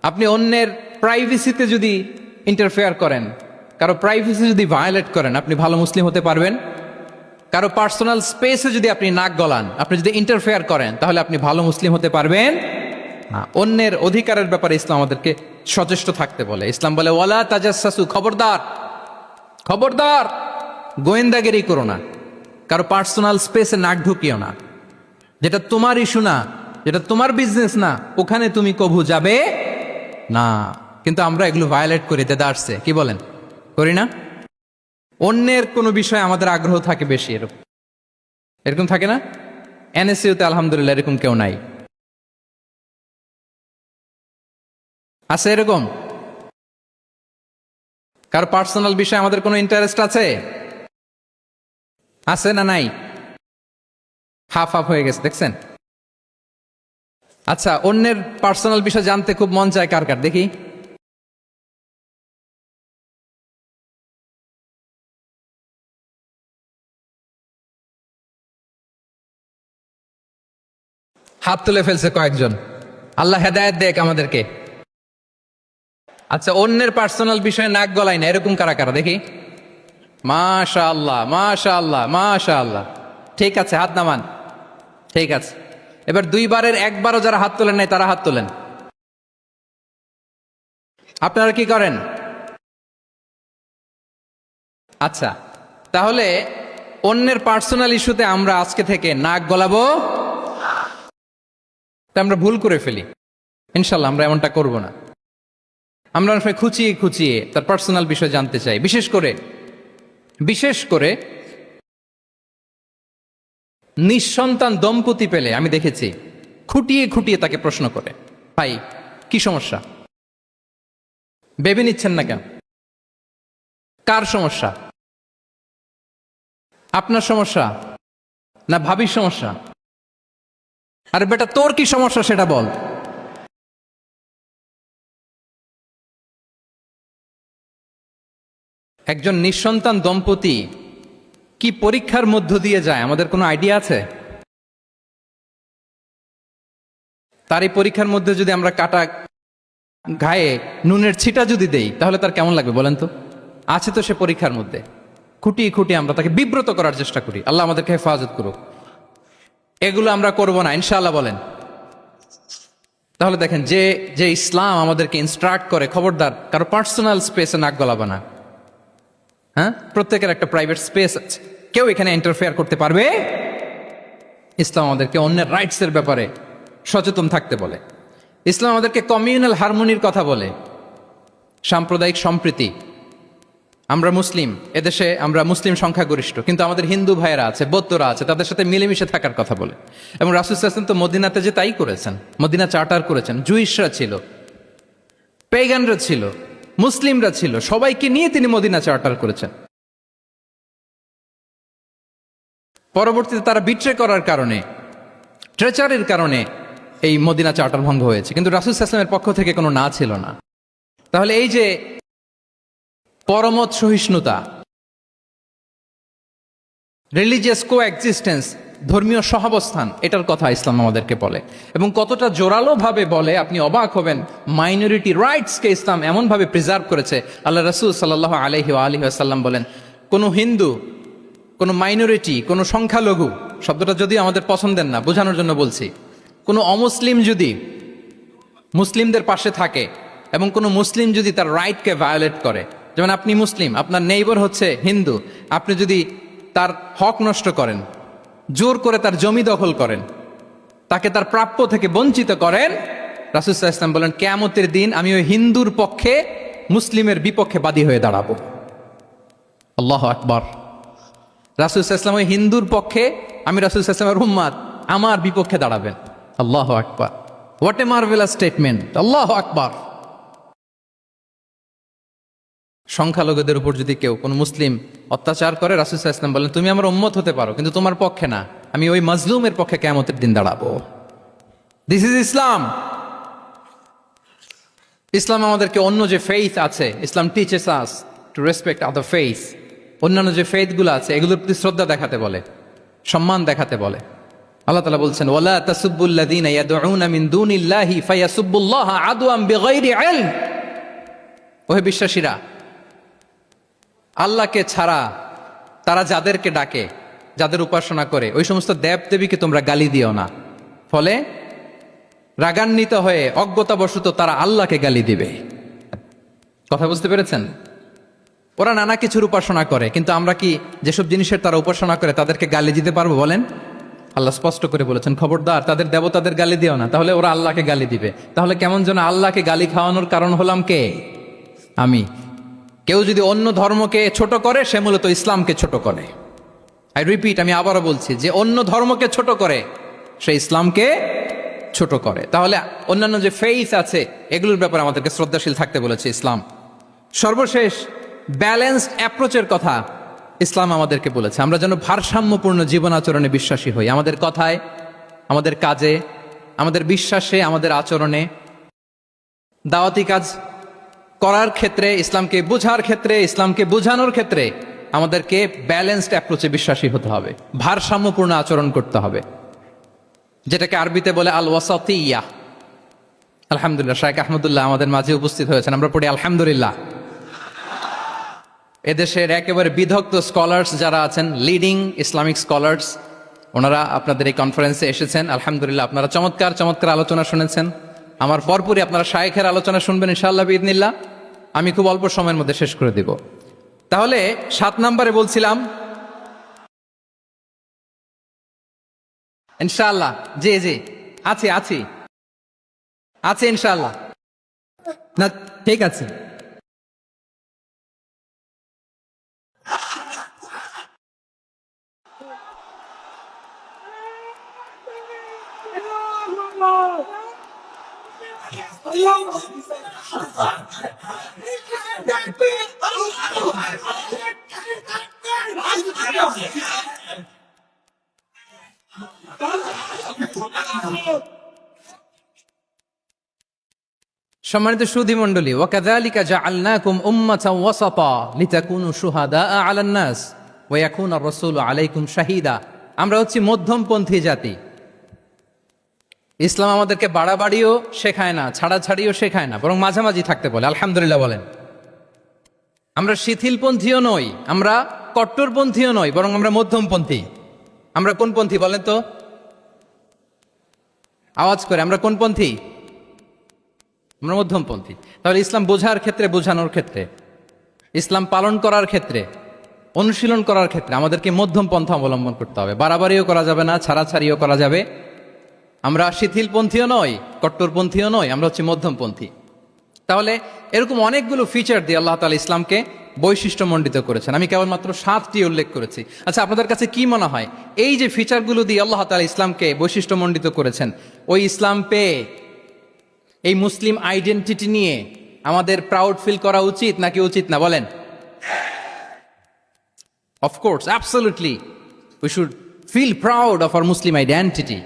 আপনি অন্যের প্রাইভেসিতে যদি ইন্টারফেয়ার করেন, কারো প্রাইভেসি যদি ভায়োলেট করেন, আপনি ভালো মুসলিম হতে পারবেন? কারো পার্সোনাল স্পেসে যদি আপনি নাক গলান, আপনি যদি ইন্টারফেয়ার করেন, তাহলে আপনি ভালো মুসলিম হতে পারবেন না। অন্যের অধিকারের ব্যাপারে ইসলাম আমাদেরকে সচেষ্ট থাকতে বলে। ইসলাম বলে ওয়ালা তাজাসসু, খবরদার, খবরদার গোয়েন্দাগিরি করো না, কারো পার্সোনাল স্পেসে নাক ঢুকিও না, যেটা তোমার ইস্যু না, যেটা তোমার বিজনেস না, ওখানে তুমি কভু যাবে না। কিন্তু আমরা এগুলো ভায়োলেট করি, দেদারসে, কি বলেন, করি না? অন্যের কোনো বিষয়ে আমাদের আগ্রহ থাকে বেশি, এরকম থাকে না? এনএসইউতে আলহামদুলিল্লাহ এরকম কেউ নাই, আছে এরকম? কার পার্সোনাল বিষয়ে আমাদের কোনো ইন্টারেস্ট আছে? আছে না নাই? হাফ হাফ হয়ে গেছে, দেখছেন? আচ্ছা, অন্যের পার্সোনাল বিষয় জানতে খুব মন চায় কার কার, দেখি। হাত তুলে ফেলছে কয়েকজন, আল্লাহ হেদায়েত দেখ আমাদেরকে। আচ্ছা, অন্যের পার্সোনাল বিষয়ে নাক গলায় না, এরকম কারা কারা দেখি? মাশাআল্লাহ, মাশাআল্লাহ, মাশাআল্লাহ। ঠিক আছে, হাত নামান। ঠিক আছে, এবার দুইবারের একবারও যারা হাত তোলেন নাই তারা হাত তোলেন। আপনারা কি করেন? আচ্ছা, তাহলে অন্যের পার্সোনাল ইস্যুতে আমরা আজকে থেকে নাক গলাবো, তা আমরা ভুল করে ফেলি। ইনশাল্লাহ আমরা এমনটা করব না। আমরা অনেক সময় খুঁচিয়ে খুঁচিয়ে তার পার্সোনাল বিষয় জানতে চাই। বিশেষ করে নিঃসন্তান দম্পতি পেলে আমি দেখেছি খুঁটিয়ে খুঁটিয়ে তাকে প্রশ্ন করে, ভাই কি সমস্যা, বেবি নিচ্ছেন না কেন, কার সমস্যা, আপনার সমস্যা না ভাবির সমস্যা, আরে বেটা তোর কি সমস্যা সেটা বল। একজন নিঃসন্তান দম্পতি কি পরীক্ষার মধ্য দিয়ে যায় আমাদের কোনো আইডিয়া আছে? তার এই পরীক্ষার মধ্যে যদি আমরা কাটা গায়ে নুনের ছিটা যদি দেই তাহলে তার কেমন লাগবে বলেন তো? আছে তো সে পরীক্ষার মধ্যে, খুঁটিয়ে খুঁটিয়ে আমরা তাকে বিব্রত করার চেষ্টা করি। আল্লাহ আমাদেরকে হেফাজত করুক। এগুলো আমরা করব না ইনশাআল্লাহ, বলেন। তাহলে দেখেন, যে ইসলাম আমাদেরকে ইনস্ট্রাক্ট করে, খবরদার কারো পার্সোনাল স্পেসে নাক গলাবে না। হ্যাঁ, প্রত্যেকের একটা প্রাইভেট স্পেস আছে, কেউ এখানে ইন্টারফেয়ার করতে পারবে। ইসলাম আমাদেরকে অন্যের রাইটসের ব্যাপারে সচেতন থাকতে বলে। ইসলাম আমাদেরকে কমিউনাল হারমোনির কথা বলে, সাম্প্রদায়িক সম্প্রীতি। আমরা মুসলিম, এদেশে আমরা মুসলিম সংখ্যাগরিষ্ঠ, কিন্তু আমাদের হিন্দু ভাইয়েরা আছে, বৌদ্ধরা আছে, তাদের সাথে মিলেমিশে থাকার কথা বলে। এবং রাসূল সাল্লাল্লাহু আলাইহি ওয়াসাল্লাম তো মদিনাতে যে তাই করেছেন, মদিনা চার্টার করেছেন। জুইশরা ছিল, পেগানরা ছিল, মুসলিমরা ছিল, সবাইকে নিয়ে তিনি মদিনা চার্টার করেছেন। পরবর্তীতে তারা বিট্রে করার কারণে, ট্রেচারের কারণে এই মদিনা চার্টার ভঙ্গ হয়েছে, কিন্তু রাসূল সাল্লাল্লাহু আলাইহি ওয়াসাল্লামের পক্ষ থেকে কোনো না ছিল না। তাহলে এই যে পরমত সহিষ্ণুতা, রিলিজিয়াস কো এক্সিস্টেন্স, ধর্মীয় সহাবস্থান, এটার কথা ইসলাম আমাদেরকে বলে। এবং কতটা জোরালো ভাবে বলে আপনি অবাক হবেন। মাইনরিটি রাইটসকে ইসলাম এমন ভাবে প্রিজার্ভ করেছে। আল্লাহ রাসূল সাল্লাল্লাহু আলাইহি ওয়াসাল্লাম বলেন, কোনো হিন্দু, কোনো মাইনরিটি, কোনো সংখ্যালঘু, শব্দটা যদি আমাদের পছন্দের না, বোঝানোর জন্য বলছি, কোনো অমুসলিম যদি মুসলিমদের পাশে থাকে এবং কোনো মুসলিম যদি তার রাইটকে ভায়োলেট করে, যেমন আপনি মুসলিম, আপনার নেইবার হচ্ছে হিন্দু, আপনি যদি তার হক নষ্ট করেন, জোর করে তার জমি দখল করেন, তাকে তার প্রাপ্য থেকে বঞ্চিত করেন, রাসূল সাল্লাল্লাহু আলাইহি ওয়াসাল্লাম বলেন, কিয়ামতের দিন আমি ওই হিন্দুর পক্ষে মুসলিমের বিপক্ষে বাদী হয়ে দাঁড়াবো। আল্লাহু আকবার। রাসূল সাল্লাল্লাহু আলাইহি ওয়াসাল্লাম ওই হিন্দুর পক্ষে, আমি রাসূল সাল্লাল্লাহু আলাইহি ওয়াসাল্লামের উম্মত, আমার বিপক্ষে দাঁড়াবেন। আল্লাহু আকবার। What a marvellous statement. আল্লাহু আকবার। সংখ্যালঘুদের উপর যদি কেউ কোনো মুসলিম অত্যাচার করে, রাসূল সাল্লাল্লাহু আলাইহি ওয়াসাল্লাম বলেন, তুমি আমার উম্মত হতে পারো, কিন্তু তোমার পক্ষে না, আমি ওই মাজলুমের পক্ষে কিয়ামতের দিন দাঁড়াবো। দিস ইজ ইসলাম। ইসলাম আমাদেরকে অন্য যে ফেইথ আছে, Islam teaches us to respect other faith. অন্যান্য যে ফেইথগুলো আছে এগুলোর প্রতি শ্রদ্ধা দেখাতে বলে, সম্মান দেখাতে বলে। আল্লাহ তাআলা বলছেন, ওয়ালা তাসুব্বুল্লাযীনা ইয়াদউনা মিন দুনিল্লাহি ফায়াসুব্বুল্লাহা আদওয়ান বিগাইরি ইলম। ওহে বিশ্বাসীরা, আল্লাহকে ছাড়া তারা যাদেরকে ডাকে, যাদের উপাসনা করে, ওই সমস্ত দেব দেবীকে তোমরা গালি দিও না। ফলে রাগান্বিত হয়ে অজ্ঞতাবশত তারা আল্লাহকে গালি দিবে। কথা বুঝতে পেরেছেন? ওরা নানা কিছুর উপাসনা করে, কিন্তু আমরা কি যেসব জিনিসের তারা উপাসনা করে তাদেরকে গালি দিতে পারবো বলেন? আল্লাহ স্পষ্ট করে বলেছেন, খবরদার তাদের দেবতাদের গালি দিও না, তাহলে ওরা আল্লাহকে গালি দিবে। তাহলে কেমন যেন আল্লাহকে গালি খাওয়ানোর কারণ হলাম কে? আমি। কেউ যদি অন্য ধর্মকে ছোট করে, সে মূলত ইসলামকে ছোট করে। আই রিপিট, আমি আবারও বলছি, যে অন্য ধর্মকে ছোট করে সে ইসলামকে ছোট করে। তাহলে অন্যান্য যে ফেইথ আছে এগুলোর ব্যাপারে আমাদেরকে শ্রদ্ধাশীল থাকতে বলেছে ইসলাম। সর্বশেষ ব্যালেন্সড অ্যাপ্রোচের কথা ইসলাম আমাদেরকে বলেছে। আমরা যেন ভারসাম্যপূর্ণ জীবন আচরণে বিশ্বাসী হই, আমাদের কথায়, আমাদের কাজে, আমাদের বিশ্বাসে, আমাদের আচরণে। দাওয়াতি কাজ করার ক্ষেত্রে, ইসলামকে বোঝার ক্ষেত্রে, ইসলামকে বোঝানোর ক্ষেত্রে আমাদেরকে ব্যালেন্সড অ্যাপ্রোচে বিশ্বাসী হতে হবে, ভারসাম্যপূর্ণ আচরণ করতে হবে, যেটাকে আরবিতে বলে আল ওয়াসাতিয়া। আলহামদুলিল্লাহ, শাইখ আহমদুল্লাহ আমাদের মাঝে উপস্থিত হয়েছেন, আমরা পড়ি আলহামদুলিল্লাহ। এদেশের একেবারে বিদগ্ধ স্কলার্স যারা আছেন, লিডিং ইসলামিক স্কলার্স, ওনারা আপনাদের এই কনফারেন্সে এসেছেন। আলহামদুলিল্লাহ, আপনারা চমৎকার চমৎকার আলোচনা শুনেছেন। আমার পরপরই আপনারা শাইখের আলোচনা শুনবেন ইনশাআল্লাহ বিইذনিল্লাহ। আমি খুব অল্প সময়ের মধ্যে শেষ করে দিব। তাহলে 7 নম্বরে বলছিলাম ইনশাআল্লাহ। জি জি, আছি আছি আছে ইনশাআল্লাহ। না, ঠিক আছে। সম্মানিত সুধী মণ্ডলী, ওয়াকাযালিকা জাআলনাকুম উম্মাতান ওয়াসাতা লিতাকুনু শুহাদাআ আলান নাস ওয়া ইয়াকুনা আর-রাসূলু আলাইকুম শাহীদা। আমরা হচ্ছি মধ্যমপন্থী জাতি। ইসলাম আমাদেরকে বাড়াবাড়িও শেখায় না, ছাড়াছাড়িও শেখায় না, বরং মাঝামাঝি থাকতে বলে। আলহামদুলিল্লাহ বলেন। আমরা শিথিলপন্থীও নই, আমরা কট্টরপন্থীও নই, বরং আমরা মধ্যমপন্থী। আমরা কোন পন্থী বলেন তো? আওয়াজ করে, আমরা কোন পন্থী? আমরা মধ্যমপন্থী। তাহলে ইসলাম বোঝার ক্ষেত্রে, বোঝানোর ক্ষেত্রে, ইসলাম পালন করার ক্ষেত্রে, অনুশীলন করার ক্ষেত্রে আমাদেরকে মধ্যম পন্থা অবলম্বন করতে হবে। বাড়াবাড়িও করা যাবে না, ছাড়াছাড়িও করা যাবে। আমরা শিথিলপন্থীও নই, কট্টরপন্থীও নই, আমরা হচ্ছে মধ্যমপন্থী। তাহলে এরকম অনেকগুলো ফিচার দিয়ে আল্লাহ তাআলা ইসলামকে বৈশিষ্ট্যমণ্ডিত করেছেন। আমি কেবলমাত্র 7টি উল্লেখ করেছি। আচ্ছা, আপনাদের কাছে কি মনে হয়, এই যে ফিচারগুলো দিয়ে আল্লাহ তাআলা ইসলামকে বৈশিষ্ট্যমণ্ডিত করেছেন, ওই ইসলাম পেয়ে এই মুসলিম আইডেন্টিটি নিয়ে আমাদের প্রাউড ফিল করা উচিত নাকি উচিত না? বলেন। Of course, absolutely, we should feel proud of our Muslim identity.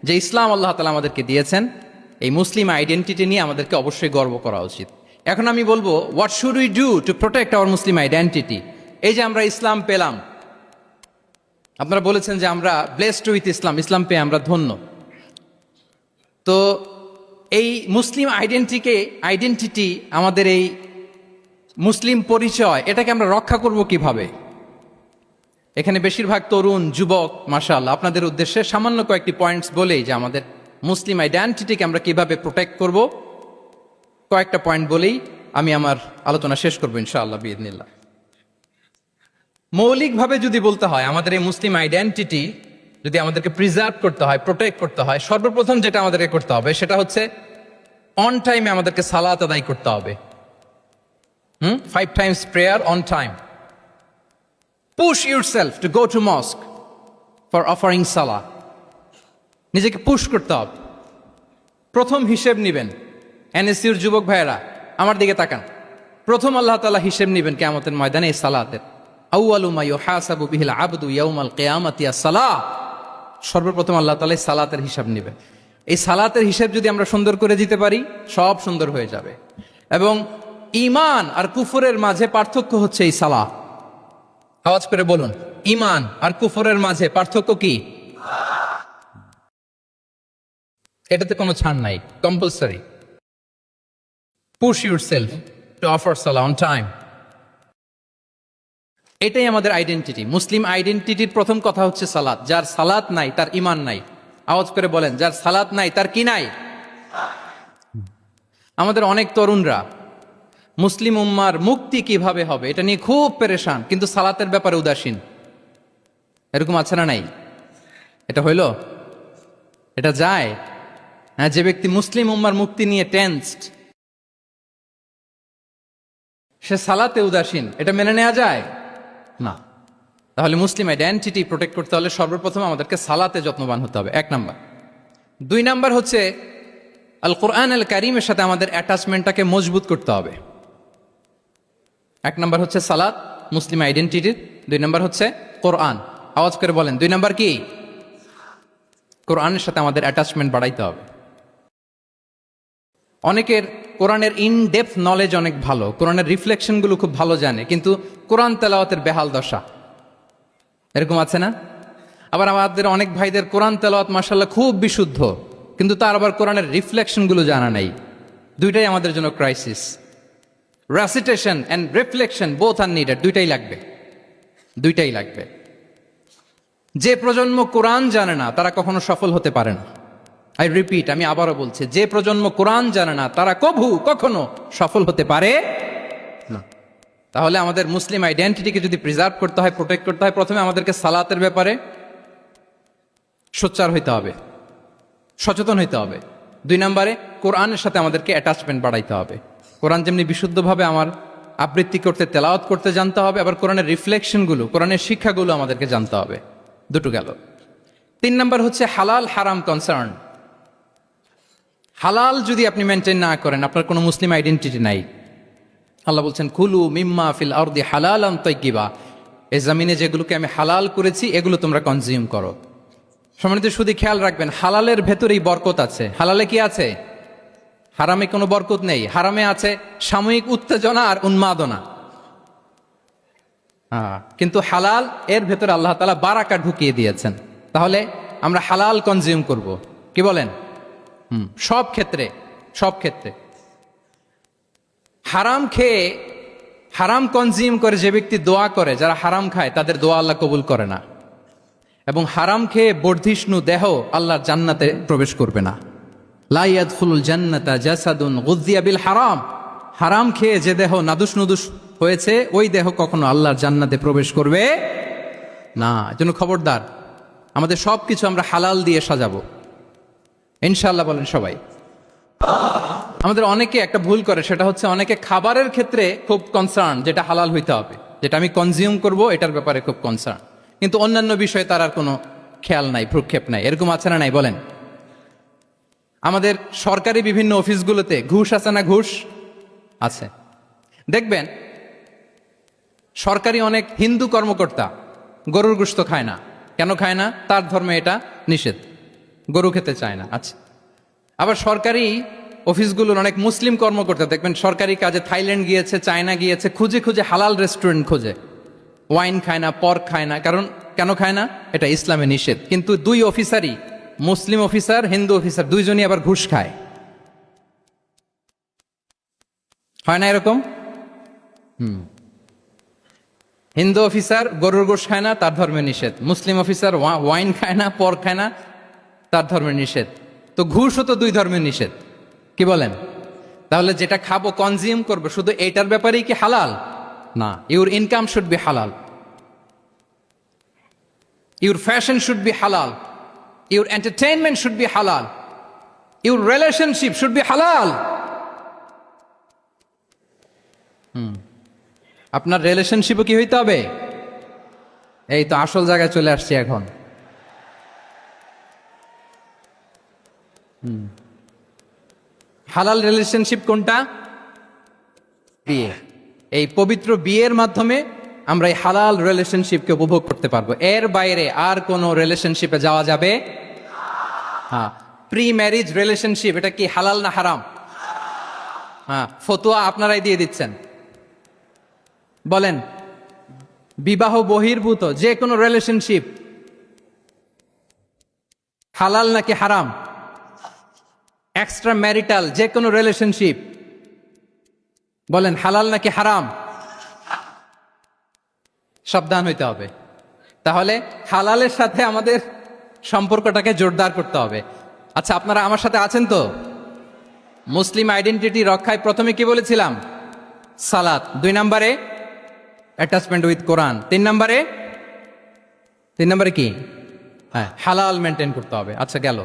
যে ইসলাম আল্লাহ তাআলা আমাদেরকে দিয়েছেন, এই মুসলিম আইডেন্টিটি নিয়ে আমাদেরকে অবশ্যই গর্ব করা উচিত। এখন আমি বলবো, what should we do to protect our Muslim identity? এই যে আমরা ইসলাম পেলাম, আপনারা বলেছেন যে আমরা ব্লেসড উইথ ইসলাম, ইসলাম পেয়ে আমরা ধন্য। তো এই মুসলিম আইডেন্টিটি, আমাদের এই মুসলিম পরিচয়, এটাকে আমরা রক্ষা করব কিভাবে? এখানে বেশিরভাগ তরুণ যুবক, মাশাআল্লাহ, আপনাদের উদ্দেশ্যে সামান্য কয়েকটি পয়েন্টস বলেই যে আমাদের মুসলিম আইডেন্টিটিকে আমরা কিভাবে প্রোটেক্ট করব, কয়েকটা পয়েন্ট বলেই আমি আমার আলোচনা শেষ করবো ইনশাআল্লাহ বিইذনিল্লাহ। মৌলিকভাবে যদি বলতে হয়, আমাদের এই মুসলিম আইডেন্টিটি যদি আমাদেরকে প্রিজার্ভ করতে হয়, প্রোটেক্ট করতে হয়, সর্বপ্রথম যেটা আমাদেরকে করতে হবে সেটা হচ্ছে অন টাইমে আমাদেরকে সালাত আদায় করতে হবে। 5 times prayer on time. Push yourself to go to mosque for offering salah. নিজেকে পুশ করতে হবে। প্রথম হিসেব নিবেন। এনএসইউর যুবক ভাইয়েরা আমার দিকে তাকান। প্রথম আল্লাহ তাআলা হিসেব নিবেন কিয়ামতের ময়দানে এই সালাতের। আউয়ালু মা ইউহাসাবু বিহিল আবদু ইয়াউমাল কিয়ামাতি আস-সালাহ। সর্বপ্রথম আল্লাহ তাআলা এই সালাতের হিসাব নেবেন। এই সালাতের হিসাব যদি আমরা সুন্দর করে দিতে পারি, সব সুন্দর হয়ে যাবে। এবং ঈমান আর কুফরের মাঝে পার্থক্য হচ্ছে এই সালাহ। আওয়াজ করে বলুন, ঈমান আর কুফরের মাঝে পার্থক্য কি? এটাতে কোনো ছাড় নাই, compulsory. Push yourself to offer Salah on time. এটাই আমাদের আইডেন্টিটি। মুসলিম আইডেন্টিটির প্রথম কথা হচ্ছে সালাত। যার সালাত নাই তার ঈমান নাই। আওয়াজ করে বলেন, যার সালাত নাই তার কি নাই? আমাদের অনেক তরুণরা মুসলিম উম্মার মুক্তি কিভাবে হবে এটা নিয়ে খুব পেরেশান, কিন্তু সালাতের ব্যাপারে উদাসীন। এরকম আছে না নাই? এটা হইল? এটা যায়? হ্যাঁ, যে ব্যক্তি মুসলিম উম্মার মুক্তি নিয়ে টেন্সড, সে সালাতে উদাসীন, এটা মেনে নেওয়া যায় না। তাহলে মুসলিম আইডেন্টিটি প্রোটেক্ট করতে হলে সর্বপ্রথম আমাদেরকে সালাতে যত্নবান হতে হবে, 1 নাম্বার। 2 নাম্বার হচ্ছে আল কোরআন আল কারীমের সাথে আমাদের অ্যাটাচমেন্টটাকে মজবুত করতে হবে। 1 নাম্বার হচ্ছে সালাত, মুসলিম আইডেন্টিটির। 2 নাম্বার হচ্ছে কোরআন। আওয়াজ করে বলেন, 2 নাম্বার কি? কোরআনের সাথে আমাদের অ্যাটাচমেন্ট বাড়াইতে হবে। অনেকের কোরআনের ইন ডেপথ নলেজ অনেক ভালো, কোরআনের রিফ্লেকশনগুলো খুব ভালো জানে, কিন্তু কোরআন তেলাওয়াতের বেহাল দশা। এরকম আছে না? আবার আমাদের অনেক ভাইদের কোরআন তেলাওয়াত মাশাআল্লাহ খুব বিশুদ্ধ, কিন্তু তার আবার কোরআনের রিফ্লেকশনগুলো জানা নাই। দুইটাই আমাদের জন্য crisis. Recitation and reflection both are needed, দুইটাই লাগবে, দুইটাই লাগবে। যে প্রজন্ম কোরআন জানে না তারা কখনো সফল হতে পারে না। আই রিপিট, আমি আবারও বলছি, যে প্রজন্ম কোরআন জানে না তারা কখনো সফল হতে পারে না। তাহলে আমাদের মুসলিম আইডেন্টিটিকে যদি প্রিজার্ভ করতে হয়, প্রোটেক্ট করতে হয়, প্রথমে আমাদেরকে সালাতের ব্যাপারে সোচ্চার হইতে হবে, সচেতন হইতে হবে। 2 নম্বরে কোরআনের সাথে আমাদেরকে অ্যাটাচমেন্ট বাড়াইতে হবে। কোরআন যেমনি বিশুদ্ধভাবে আমার আবৃত্তি করতে, তেলাওয়াত করতে জানতে হবে, আবার কোরআনের রিফ্লেকশনগুলো, কোরআনের শিক্ষাগুলো আমাদেরকে জানতে হবে। দুটো গেল। 3 নম্বর হচ্ছে হালাল হারাম কনসার্ন। হালাল যদি আপনি মেনটেন না করেন, আপনার কোনো মুসলিম আইডেন্টিটি নাই। আল্লাহ বলছেন কুলু মিম্মা ফিল আরদি হালালান তাইয়্যিবা, এই জমিনে যেগুলোকে আমি হালাল করেছি এগুলো তোমরা কনজিউম করো। সম্মানিত শুধু খেয়াল রাখবেন, হালালের ভেতরেই বরকত আছে। হালালে কি আছে? হারামে কোনো বরকত নেই। হারামে আছে সাময়িক উত্তেজনা আর উন্মাদনা। কিন্তু হালাল এর ভেতরে আল্লাহ তাআলা বারাকা ঢুকিয়ে দিয়েছেন। তাহলে আমরা হালাল কনজিউম করব, কি বলেন? সব ক্ষেত্রে, সব ক্ষেত্রে। হারাম খেয়ে, হারাম কনজিউম করে যে ব্যক্তি দোয়া করে, যারা হারাম খায় তাদের দোয়া আল্লাহ কবুল করে না। এবং হারাম খেয়ে বর্ধিষ্ণু দেহ আল্লাহর জান্নাতে প্রবেশ করবে না। লা ইয়াদখুলুল জান্নাতা জাসাদুন গুযিয়া বিল হারাম। হারাম খেয়ে যে দেহ নাদুস নুদুস হয়েছে, ওই দেহ কখনো আল্লাহর জান্নাতে প্রবেশ করবে না। এজন্য খবরদার, আমাদের সবকিছু আমরা হালাল দিয়ে সাজাবো ইনশাআল্লাহ। বলেন সবাই। আমাদের অনেকে একটা ভুল করে, সেটা হচ্ছে অনেকে খাবারের ক্ষেত্রে খুব কনসার্ন, যেটা হালাল হইতে হবে, যেটা আমি কনজিউম করব এটার ব্যাপারে খুব কনসার্ন, কিন্তু অন্যান্য বিষয়ে তার আর কোনো খেয়াল নাই, ভ্রুক্ষেপ নাই। এরকম আছে না নাই বলেন? আমাদের সরকারি বিভিন্ন অফিসগুলোতে ঘুষ আছে না? ঘুষ আছে। দেখবেন সরকারি অনেক হিন্দু কর্মকর্তা গরুর গোশত খায় না। কেন খায় না? তার ধর্মে এটা নিষেধ, গরু খেতে চায় না। আচ্ছা, আবার সরকারি অফিসগুলোর অনেক মুসলিম কর্মকর্তা দেখবেন সরকারি কাজে থাইল্যান্ড গিয়েছে, চায়না গিয়েছে, খুঁজে খুঁজে হালাল রেস্টুরেন্ট খোঁজে, ওয়াইন খায় না, পর্ক খায় না। কারণ কেন খায় না? এটা ইসলামে নিষেধ। কিন্তু 2 অফিসারই, মুসলিম অফিসার, হিন্দু অফিসার, দুইজনই আবার ঘুষ খায়। হয় না এরকম? হিন্দু অফিসার গরুর গোশত খায় না, তার ধর্মে নিষেধ। মুসলিম অফিসার ওয়াইন খায় না, পর্ক খায় না, তার ধর্মে নিষেধ। তো ঘুষও তো 2 ধর্মের নিষেধ, কি বলেন? তাহলে যেটা খাবো, কনজিউম করবো, শুধু এইটার ব্যাপারেই কি হালাল? না। ইউর ইনকাম শুড বি হালাল, ইউর ফ্যাশন শুড বি হালাল, ইউর এন্টারটেইনমেন্ট শুড বি হালাল, ইউর রিলেশনশিপ শুড বি হালাল। আপনার রিলেশনশিপও কি হইতে হবে? এই তো আসল জায়গায় চলে আসছি এখন। হালাল রিলেশনশিপ কোনটা? বিয়ে। এই পবিত্র বিয়ের মাধ্যমে আমরা এই হালাল রিলেশনশিপকে উপভোগ করতে পারবো। এর বাইরে আর কোনো রিলেশনশিপে যাওয়া যাবে? হ্যাঁ। প্রি ম্যারিজ রিলেশনশিপ, এটা কি হালাল না হারাম? হ্যাঁ, ফতোয়া আপনারাই দিয়ে দিচ্ছেন। বলেন, বিবাহ বহির্ভূত যে কোনো রিলেশনশিপ হালাল নাকি হারাম? এক্সট্রা ম্যারিটাল যে কোনো রিলেশনশিপ বলেন হালাল নাকি হারাম? সাবধান হইতে হবে। তাহলে হালালের সাথে আমাদের সম্পর্কটাকে জোরদার করতে হবে। আচ্ছা, আপনারা আমার সাথে আছেন তো? মুসলিম আইডেন্টিটি রক্ষায় প্রথমে কি বলেছিলাম? সালাত। 2 নম্বরে অ্যাটাচমেন্ট উইথ কোরআন। 3 নম্বরে কি? হ্যাঁ, হালাল মেনটেন করতে হবে। আচ্ছা, গেল।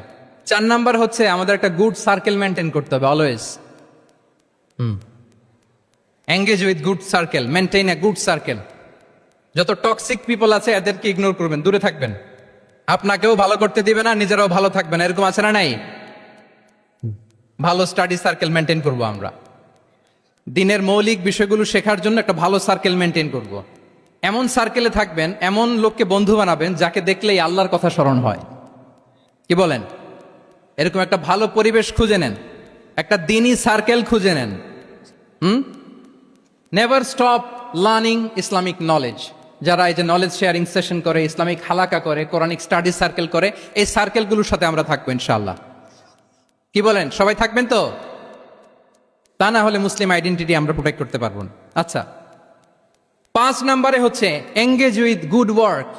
4 নাম্বার হচ্ছে আমাদের একটা গুড সার্কেল মেনটেন করতে হবে always. Engage with good circle, maintain a good circle. যত টক্সিক পিপল আছে এদেরকে ইগনোর করবেন, দূরে থাকবেন। আপনাকেও ভালো করতে দিবে না, নিজেরাও ভালো থাকবেন। এরকম আছে না নাই? ভালো স্টাডি সার্কেল মেনটেন করব আমরা। দিনের মৌলিক বিষয়গুলো শেখার জন্য একটা ভালো সার্কেল মেনটেন করব। এমন সার্কেলে থাকবেন, এমন লোককে বন্ধু বানাবেন যাকে দেখলেই আল্লাহর কথা স্মরণ হয়, কি বলেন? এরকম একটা ভালো পরিবেশ খুঁজে নেন, একটা দিনী সার্কেল খুঁজে নেন। Never stop learning Islamic knowledge. যারা এই যে নলেজ শেয়ারিং সেশন করে, ইসলামিক হালাকা করে, কোরআনিক স্টাডি সার্কেল করে, এই সার্কেলগুলোর সাথে আমরা থাকবো ইনশাআল্লাহ। কি বলেন? সবাই থাকবেন তো? তা না হলে মুসলিম আইডেন্টিটি আমরা প্রোটেক্ট করতে পারবো না। আচ্ছা, 5 নম্বরে হচ্ছে এঙ্গেজ উইথ গুড ওয়ার্ক।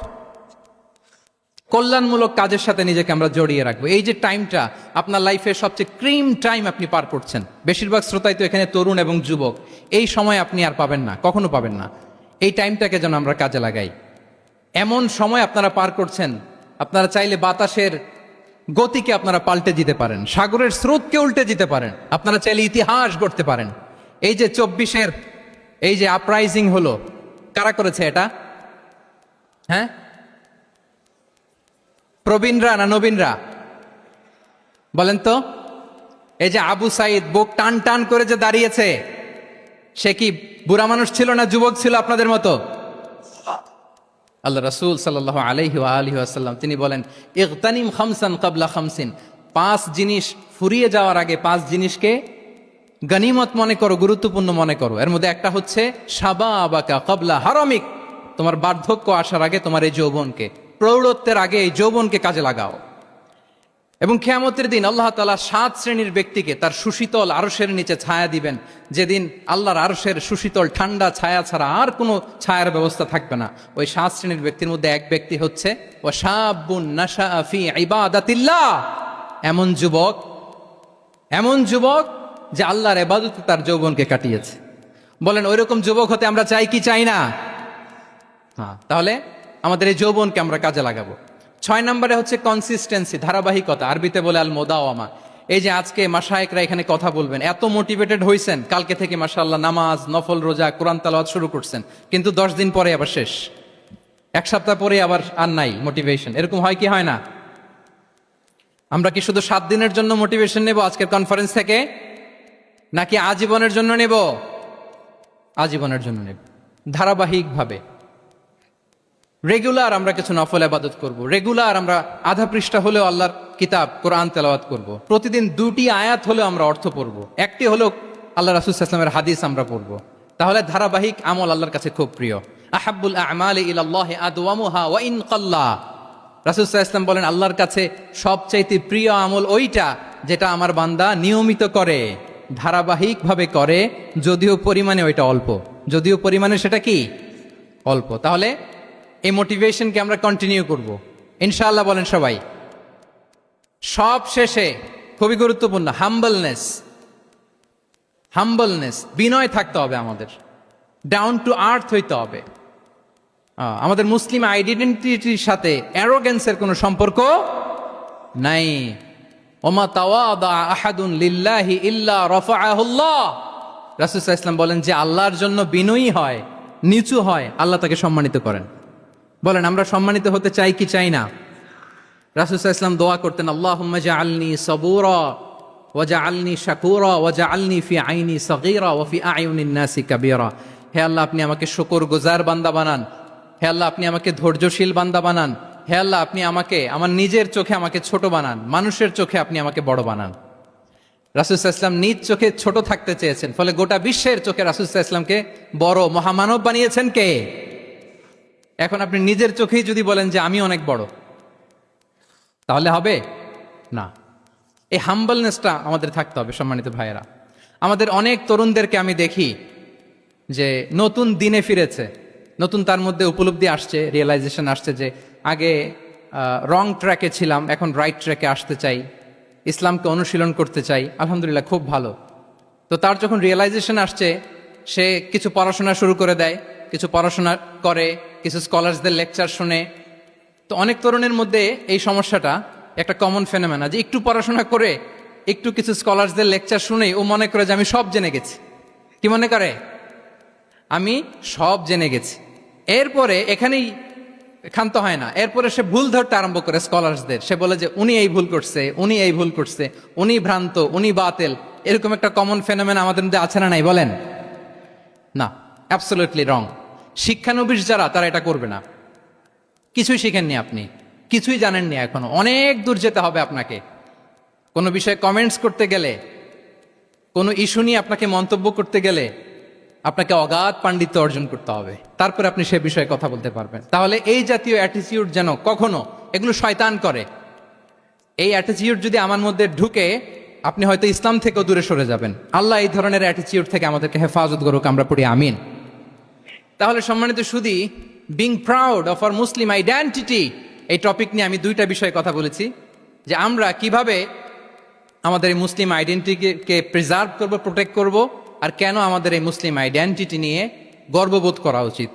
কল্যাণমূলক কাজের সাথে নিজেকে আমরা জড়িয়ে রাখবো। এই যে টাইমটা আপনার লাইফের সবচেয়ে ক্রিম টাইম আপনি পার করছেন, বেশিরভাগ শ্রোতাই তো এখানে তরুণ এবং যুবক, এই সময় আপনি আর পাবেন না, কখনো পাবেন না। এই টাইমটাকে যেন আমরা কাজে লাগাই। এমন সময় আপনারা পার করছেন, আপনারা চাইলে বাতাসের গতিকে আপনারা পাল্টে দিতে পারেন, সাগরের স্রোতকে উল্টে দিতে পারেন, আপনারা চাইলে ইতিহাস গড়তে পারেন। এই যে 24-এর এই যে আপরাইজিং হলো, কারা করেছে এটা? হ্যাঁ, প্রবীণরা না নবীনরা? বলেন তো। এই যে আবু সাইদ বুক টান টান করে যে দাঁড়িয়েছে, সে কি বুড়া মানুষ ছিল না যুবক ছিল আপনাদের মতো? আল্লাহ রাসূল সাল্লাল্লাহু আলাইহি ওয়া আলিহি ওয়াসাল্লাম তিনি বলেন, ইগতানিম খামসান ক্বাবলা খামসিন, 5 জিনিস ফুরিয়ে যাওয়ার আগে 5 জিনিসকে গনিমত মনে করো, গুরুত্বপূর্ণ মনে করো। এর মধ্যে একটা হচ্ছে শাবাবাকা ক্বাবলা হারামিক, তোমার বার্ধক্য আসার আগে তোমার এই যৌবনকে, প্রৌঢ়ত্বের আগে এই যৌবনকে কাজে লাগাও। এবং কিয়ামতের দিন আল্লাহ তাআলা 7 শ্রেণীর ব্যক্তিকে তার সুশীতল আরশের নিচে ছায়া দিবেন, যেদিন আল্লাহর আরশের সুশীতল ঠান্ডা ছায়া ছাড়া আর কোনো ছায়ার ব্যবস্থা থাকবে না। ওই 7 শ্রেণীর ব্যক্তির মধ্যে এক ব্যক্তি হচ্ছে ওয়া শাবুন নাশাআ ফি ইবাদাতিল্লাহ, এমন যুবক যে আল্লাহর ইবাদতে তার যৌবনকে কাটিয়েছে। বলেন ওইরকম যুবক হতে আমরা চাই কি চাই না? হ্যাঁ, তাহলে আমাদের এই যৌবনকে আমরা কাজে লাগাবো। 6 নম্বরে হচ্ছে কনসিস্টেন্সি, ধারাবাহিকতা, আরবিতে বলে আল মোদাওয়ামা। এই যে আজকে মাশায়েখরা এখানে কথা বলবেন, এত মোটিভেটেড হইছেন, কালকে থেকে মাশাআল্লাহ নামাজ, নফল রোজা, কোরআন তেলাওয়াত শুরু করছেন, কিন্তু 10 দিন পরে আবার শেষ, 1 সপ্তাহ পরে আবার আর নাই মোটিভেশন। এরকম হয় কি হয় না? আমরা কি শুধু 7 দিনের জন্য মোটিভেশন নেব আজকের কনফারেন্স থেকে, নাকি আজীবনের জন্য নেব? আজীবনের জন্য নেব। ধারাবাহিকভাবে রেগুলার আমরা কিছু নফল ইবাদত করব, রেগুলার আমরা আধা পৃষ্ঠা হলেও আল্লাহর কিতাব কোরআন তেলাওয়াত করব, প্রতিদিন 2টি আয়াত হলেও আমরা অর্থ পড়ব, একটি হলেও আল্লাহ রাসূল সাল্লাল্লাহু আলাইহি ওয়াসাল্লামের হাদিস আমরা পড়ব। তাহলে ধারাবাহিক আমল আল্লাহর কাছে খুব প্রিয়। আহাব্বুল আ'মালি ইলাল্লাহি আদওয়ামুহা ওয়া ইন কাল্লা, রাসূল সাল্লাল্লাহু আলাইহি ওয়াসাল্লাম বলেন আল্লাহর কাছে সবচাইতে প্রিয় আমল ওইটা যেটা আমার বান্দা নিয়মিত করে, ধারাবাহিকভাবে করে, যদিও পরিমাণে ওইটা অল্প, যদিও পরিমাণে সেটা কি অল্প। তাহলে এই মোটিভেশনকে আমরা কন্টিনিউ করব ইনশাআল্লাহ। বলেন সবাই। সব শেষে খুবই গুরুত্বপূর্ণ হাম্বলনেস, বিনয় থাকতে হবে আমাদের, ডাউন টু আর্থ হইতে হবে। আমাদের মুসলিম আইডেন্টিটির সাথে অ্যারোগেন্সের কোনো সম্পর্ক নাই। ওমা তাওয়াদা আহাদুন লিল্লাহি ইল্লা রাফাআহুল্লাহ, রাসূল সাল্লাল্লাহু আলাইহি ওয়াসাল্লাম বলেন যে আল্লাহর জন্য বিনয়ী হয়, নিচু হয়, আল্লাহ তাকে সম্মানিত করেন। বলেন আমরা সম্মানিত হতে চাই কি চাই না? রাসূল সাল্লাল্লাহু আলাইহি ওয়াসাল্লাম দোয়া করতেন, আল্লাহুম্মা জাআলনি সাবুরা ওয়া জাআলনি শাকুরা ওয়া জাআলনি ফি আইনি সাগীরা ওয়া ফি আয়ুনিন নাসি কাবীরা। হে আল্লাহ আপনি আমাকে শুকরগুজার বান্দা বানান, হে আল্লাহ আপনি আমাকে ধৈর্যশীল বান্দা বানান, হে আল্লাহ আপনি আমাকে আমার নিজের চোখে আমাকে ছোট বানান, মানুষের চোখে আপনি আমাকে বড় বানান। রাসূল সাল্লাল্লাহু আলাইহি ওয়াসাল্লাম নিজ চোখে ছোট থাকতে চেয়েছেন, ফলে গোটা বিশ্বের চোখে রাসূল সাল্লাল্লাহু আলাইহি ওয়াসাল্লামকে বড় মহামানব বানিয়েছেন কে? এখন আপনি নিজের চোখেই যদি বলেন যে আমি অনেক বড়, তাহলে হবে না। এই হাম্বলনেসটা আমাদের থাকতে হবে। সম্মানিত ভাইয়েরা, আমাদের অনেক তরুণদেরকে আমি দেখি যে নতুন দিনে ফিরেছে, নতুন তার মধ্যে উপলব্ধি আসছে, রিয়েলাইজেশন আসছে যে আগে রং ট্র্যাকে ছিলাম, এখন রাইট ট্র্যাকে আসতে চাই, ইসলামকে অনুশীলন করতে চাই। আলহামদুলিল্লাহ, খুব ভালো। তো তার যখন রিয়েলাইজেশন আসছে, সে কিছু পড়াশোনা শুরু করে দেয়, কিছু পড়াশোনা করে, কিছু স্কলার্সদের লেকচার শুনে। তো অনেক তরুণের মধ্যে এই সমস্যাটা একটা কমন ফেনোমেনা, যে একটু পড়াশোনা করে, একটু কিছু স্কলার্সদের লেকচার শুনেই ও মনে করে যে আমি সব জেনে গেছি। কি মনে করে? আমি সব জেনে গেছি। এরপরে এখানেই ক্ষান্ত হয় না, এরপরে সে ভুল ধরতে আরম্ভ করে স্কলার্সদের। সে বলে যে উনি এই ভুল করছে, উনি এই ভুল করছে, উনি ভ্রান্ত, উনি বাতেল। এরকম একটা কমন ফেনোমেনা আমাদের মধ্যে আছে না নাই? বলেন না, অ্যাবসলিউটলি রং। শিক্ষানবিশ যারা, তারা এটা করবে না। কিছুই শিখেননি আপনি, কিছুই জানেননি এখনো, অনেক দূর যেতে হবে আপনাকে। কোনো বিষয়ে কমেন্টস করতে গেলে, কোনো ইস্যু নিয়ে আপনাকে মন্তব্য করতে গেলে আপনাকে অগাধ পাণ্ডিত্য অর্জন করতে হবে, তারপরে আপনি সে বিষয়ে কথা বলতে পারবেন। তাহলে এই জাতীয় অ্যাটিটিউড যেন কখনো, এগুলো শয়তান করে, এই অ্যাটিটিউড যদি আমার মধ্যে ঢুকে আপনি হয়তো ইসলাম থেকেও দূরে সরে যাবেন। আল্লাহ এই ধরনের অ্যাটিটিউড থেকে আমাদেরকে হেফাজত করুক, আমরা পড়ি আমিন। তাহলে সম্মানিত সুধী, being proud of our Muslim identity, এই টপিক নিয়ে আমি দুইটা বিষয়ে কথা বলেছি, যে আমরা কিভাবে আমাদের এই মুসলিম আইডেন্টিটিকে প্রিজার্ভ করব, প্রোটেক্ট করব, আর কেন আমাদের এই মুসলিম আইডেন্টিটি নিয়ে গর্ববোধ করা উচিত।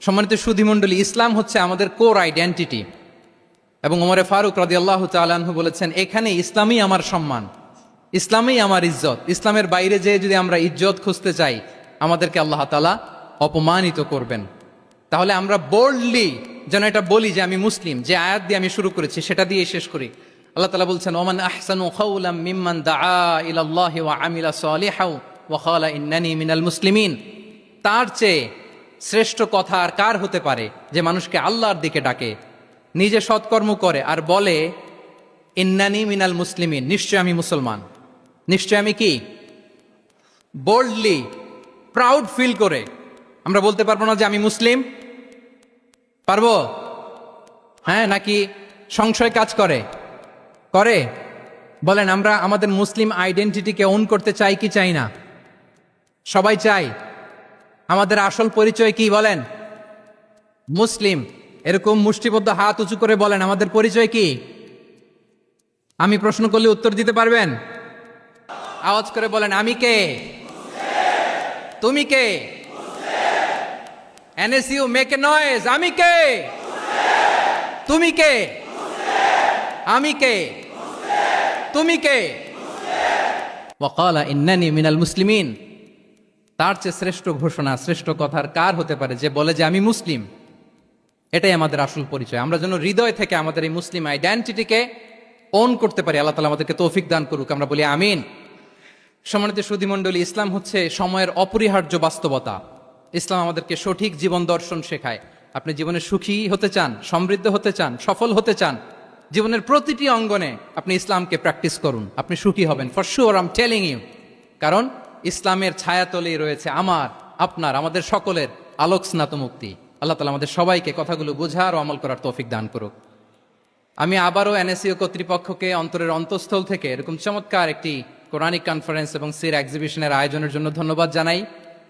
সম্মানিত সুধীমণ্ডলী, ইসলাম হচ্ছে আমাদের কোর আইডেন্টিটি, এবং ওমরে ফারুক রাদিয়াল্লাহু তাআলা আনহু বলেছেন, এখানে ইসলামই আমার সম্মান, ইসলামই আমার ইজ্জত। ইসলামের বাইরে যেয়ে যদি আমরা ইজ্জত খুঁজতে চাই, আমাদেরকে আল্লাহ তাআলা অপমানিত করবেন। তাহলে আমরা বোল্ডলি যেন এটা বলি যে আমি মুসলিম। যে আয়াত দিয়ে আমি শুরু করেছি সেটা দিয়ে শেষ করি। আল্লাহ তাআলা বলছেন, ওমান আহসানু কাওলাম মিম্মান দাআ ইলাল্লাহি ওয়া আমিলা সালিহাও ওয়া ক্বালা ইন্নানি মিনাল মুসলিমিন। তার চেয়ে শ্রেষ্ঠ কথা আর কার হতে পারে যে মানুষকে আল্লাহর দিকে ডাকে, নিজে সৎকর্ম করে আর বলে ইন্নানি মিনাল মুসলিমিন, নিশ্চয় আমি মুসলমান। নিশ্চয় আমি কি? বোল্ডলি, প্রাউড ফিল করে আমরা বলতে পারবো না যে আমি মুসলিম? পারবো? হ্যাঁ, নাকি সংশয় কাজ করে? করে? বলেন, আমরা আমাদের মুসলিম আইডেন্টিটিকে ওন করতে চাই কি চাই না? সবাই চাই। আমাদের আসল পরিচয় কি বলেন? মুসলিম। এরকম মুষ্টিবদ্ধ হাত উঁচু করে বলেন, আমাদের পরিচয় কি? আমি প্রশ্ন করলে উত্তর দিতে পারবেন? আওয়াজ করে বলেন, আমি কে? তুমি কে? এনএসইউ মেক এ নয়েজ, আমি কে? তুমি কে? আমি কে? তুমি কে? ওয়াকালা ইন্নানি মিনাল মুসলিমিন। তার চেয়ে শ্রেষ্ঠ ঘোষণা, শ্রেষ্ঠ কথার কার হতে পারে যে বলে যে আমি মুসলিম? এটাই আমাদের আসল পরিচয়। আমরা যেন হৃদয় থেকে আমাদের এই মুসলিম আইডেন্টিটিকে ওন করতে পারি। আল্লাহ তাআলা আমাদেরকে তৌফিক দান করুক, আমরা বলি আমিন। সম্মানিত সুধীমণ্ডলী, ইসলাম হচ্ছে সময়ের অপরিহার্য বাস্তবতা। ইসলাম আমাদেরকে সঠিক জীবন দর্শন শেখায়। আপনি জীবনে সুখী হতে চান, সমৃদ্ধ হতে চান, সফল হতে চান, জীবনের প্রতিটি অঙ্গনে আপনি ইসলামকে প্র্যাকটিস করুন, আপনি সুখী হবেন, for sure, I am telling you. কারণ ইসলামের ছায়াতলেই রয়েছে আমার, আপনার, আমাদের সকলের আলোক স্নাত মুক্তি। আল্লাহ তাআলা আমাদের সবাইকে কথাগুলো বোঝার ও আমল করার তৌফিক দান করুক। আমি আবারও এনএসইউ কর্তৃপক্ষকে অন্তরের অন্তঃস্থল থেকে এরকম চমৎকার একটি কোরআনিক কনফারেন্স এবং সির এক্সিবিশনের আয়োজনের জন্য ধন্যবাদ জানাই।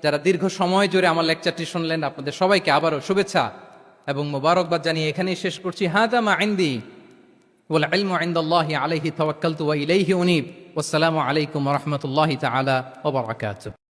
যারা দীর্ঘ সময় জুড়ে আমার লেকচারটি শুনলেন, আপনাদের সবাইকে আবারও শুভেচ্ছা এবং মোবারকবাদ জানিয়ে এখানেই শেষ করছি। হাদা মা ইনদি ওয়াল ইলমু ইনদাল্লাহি আলাইহি তাওয়াক্কালতু ওয়া ইলাইহি উনীব। ওয়াসসালামু আলাইকুম ওয়া রাহমাতুল্লাহি তাআলা ওয়া বারাকাতুহু।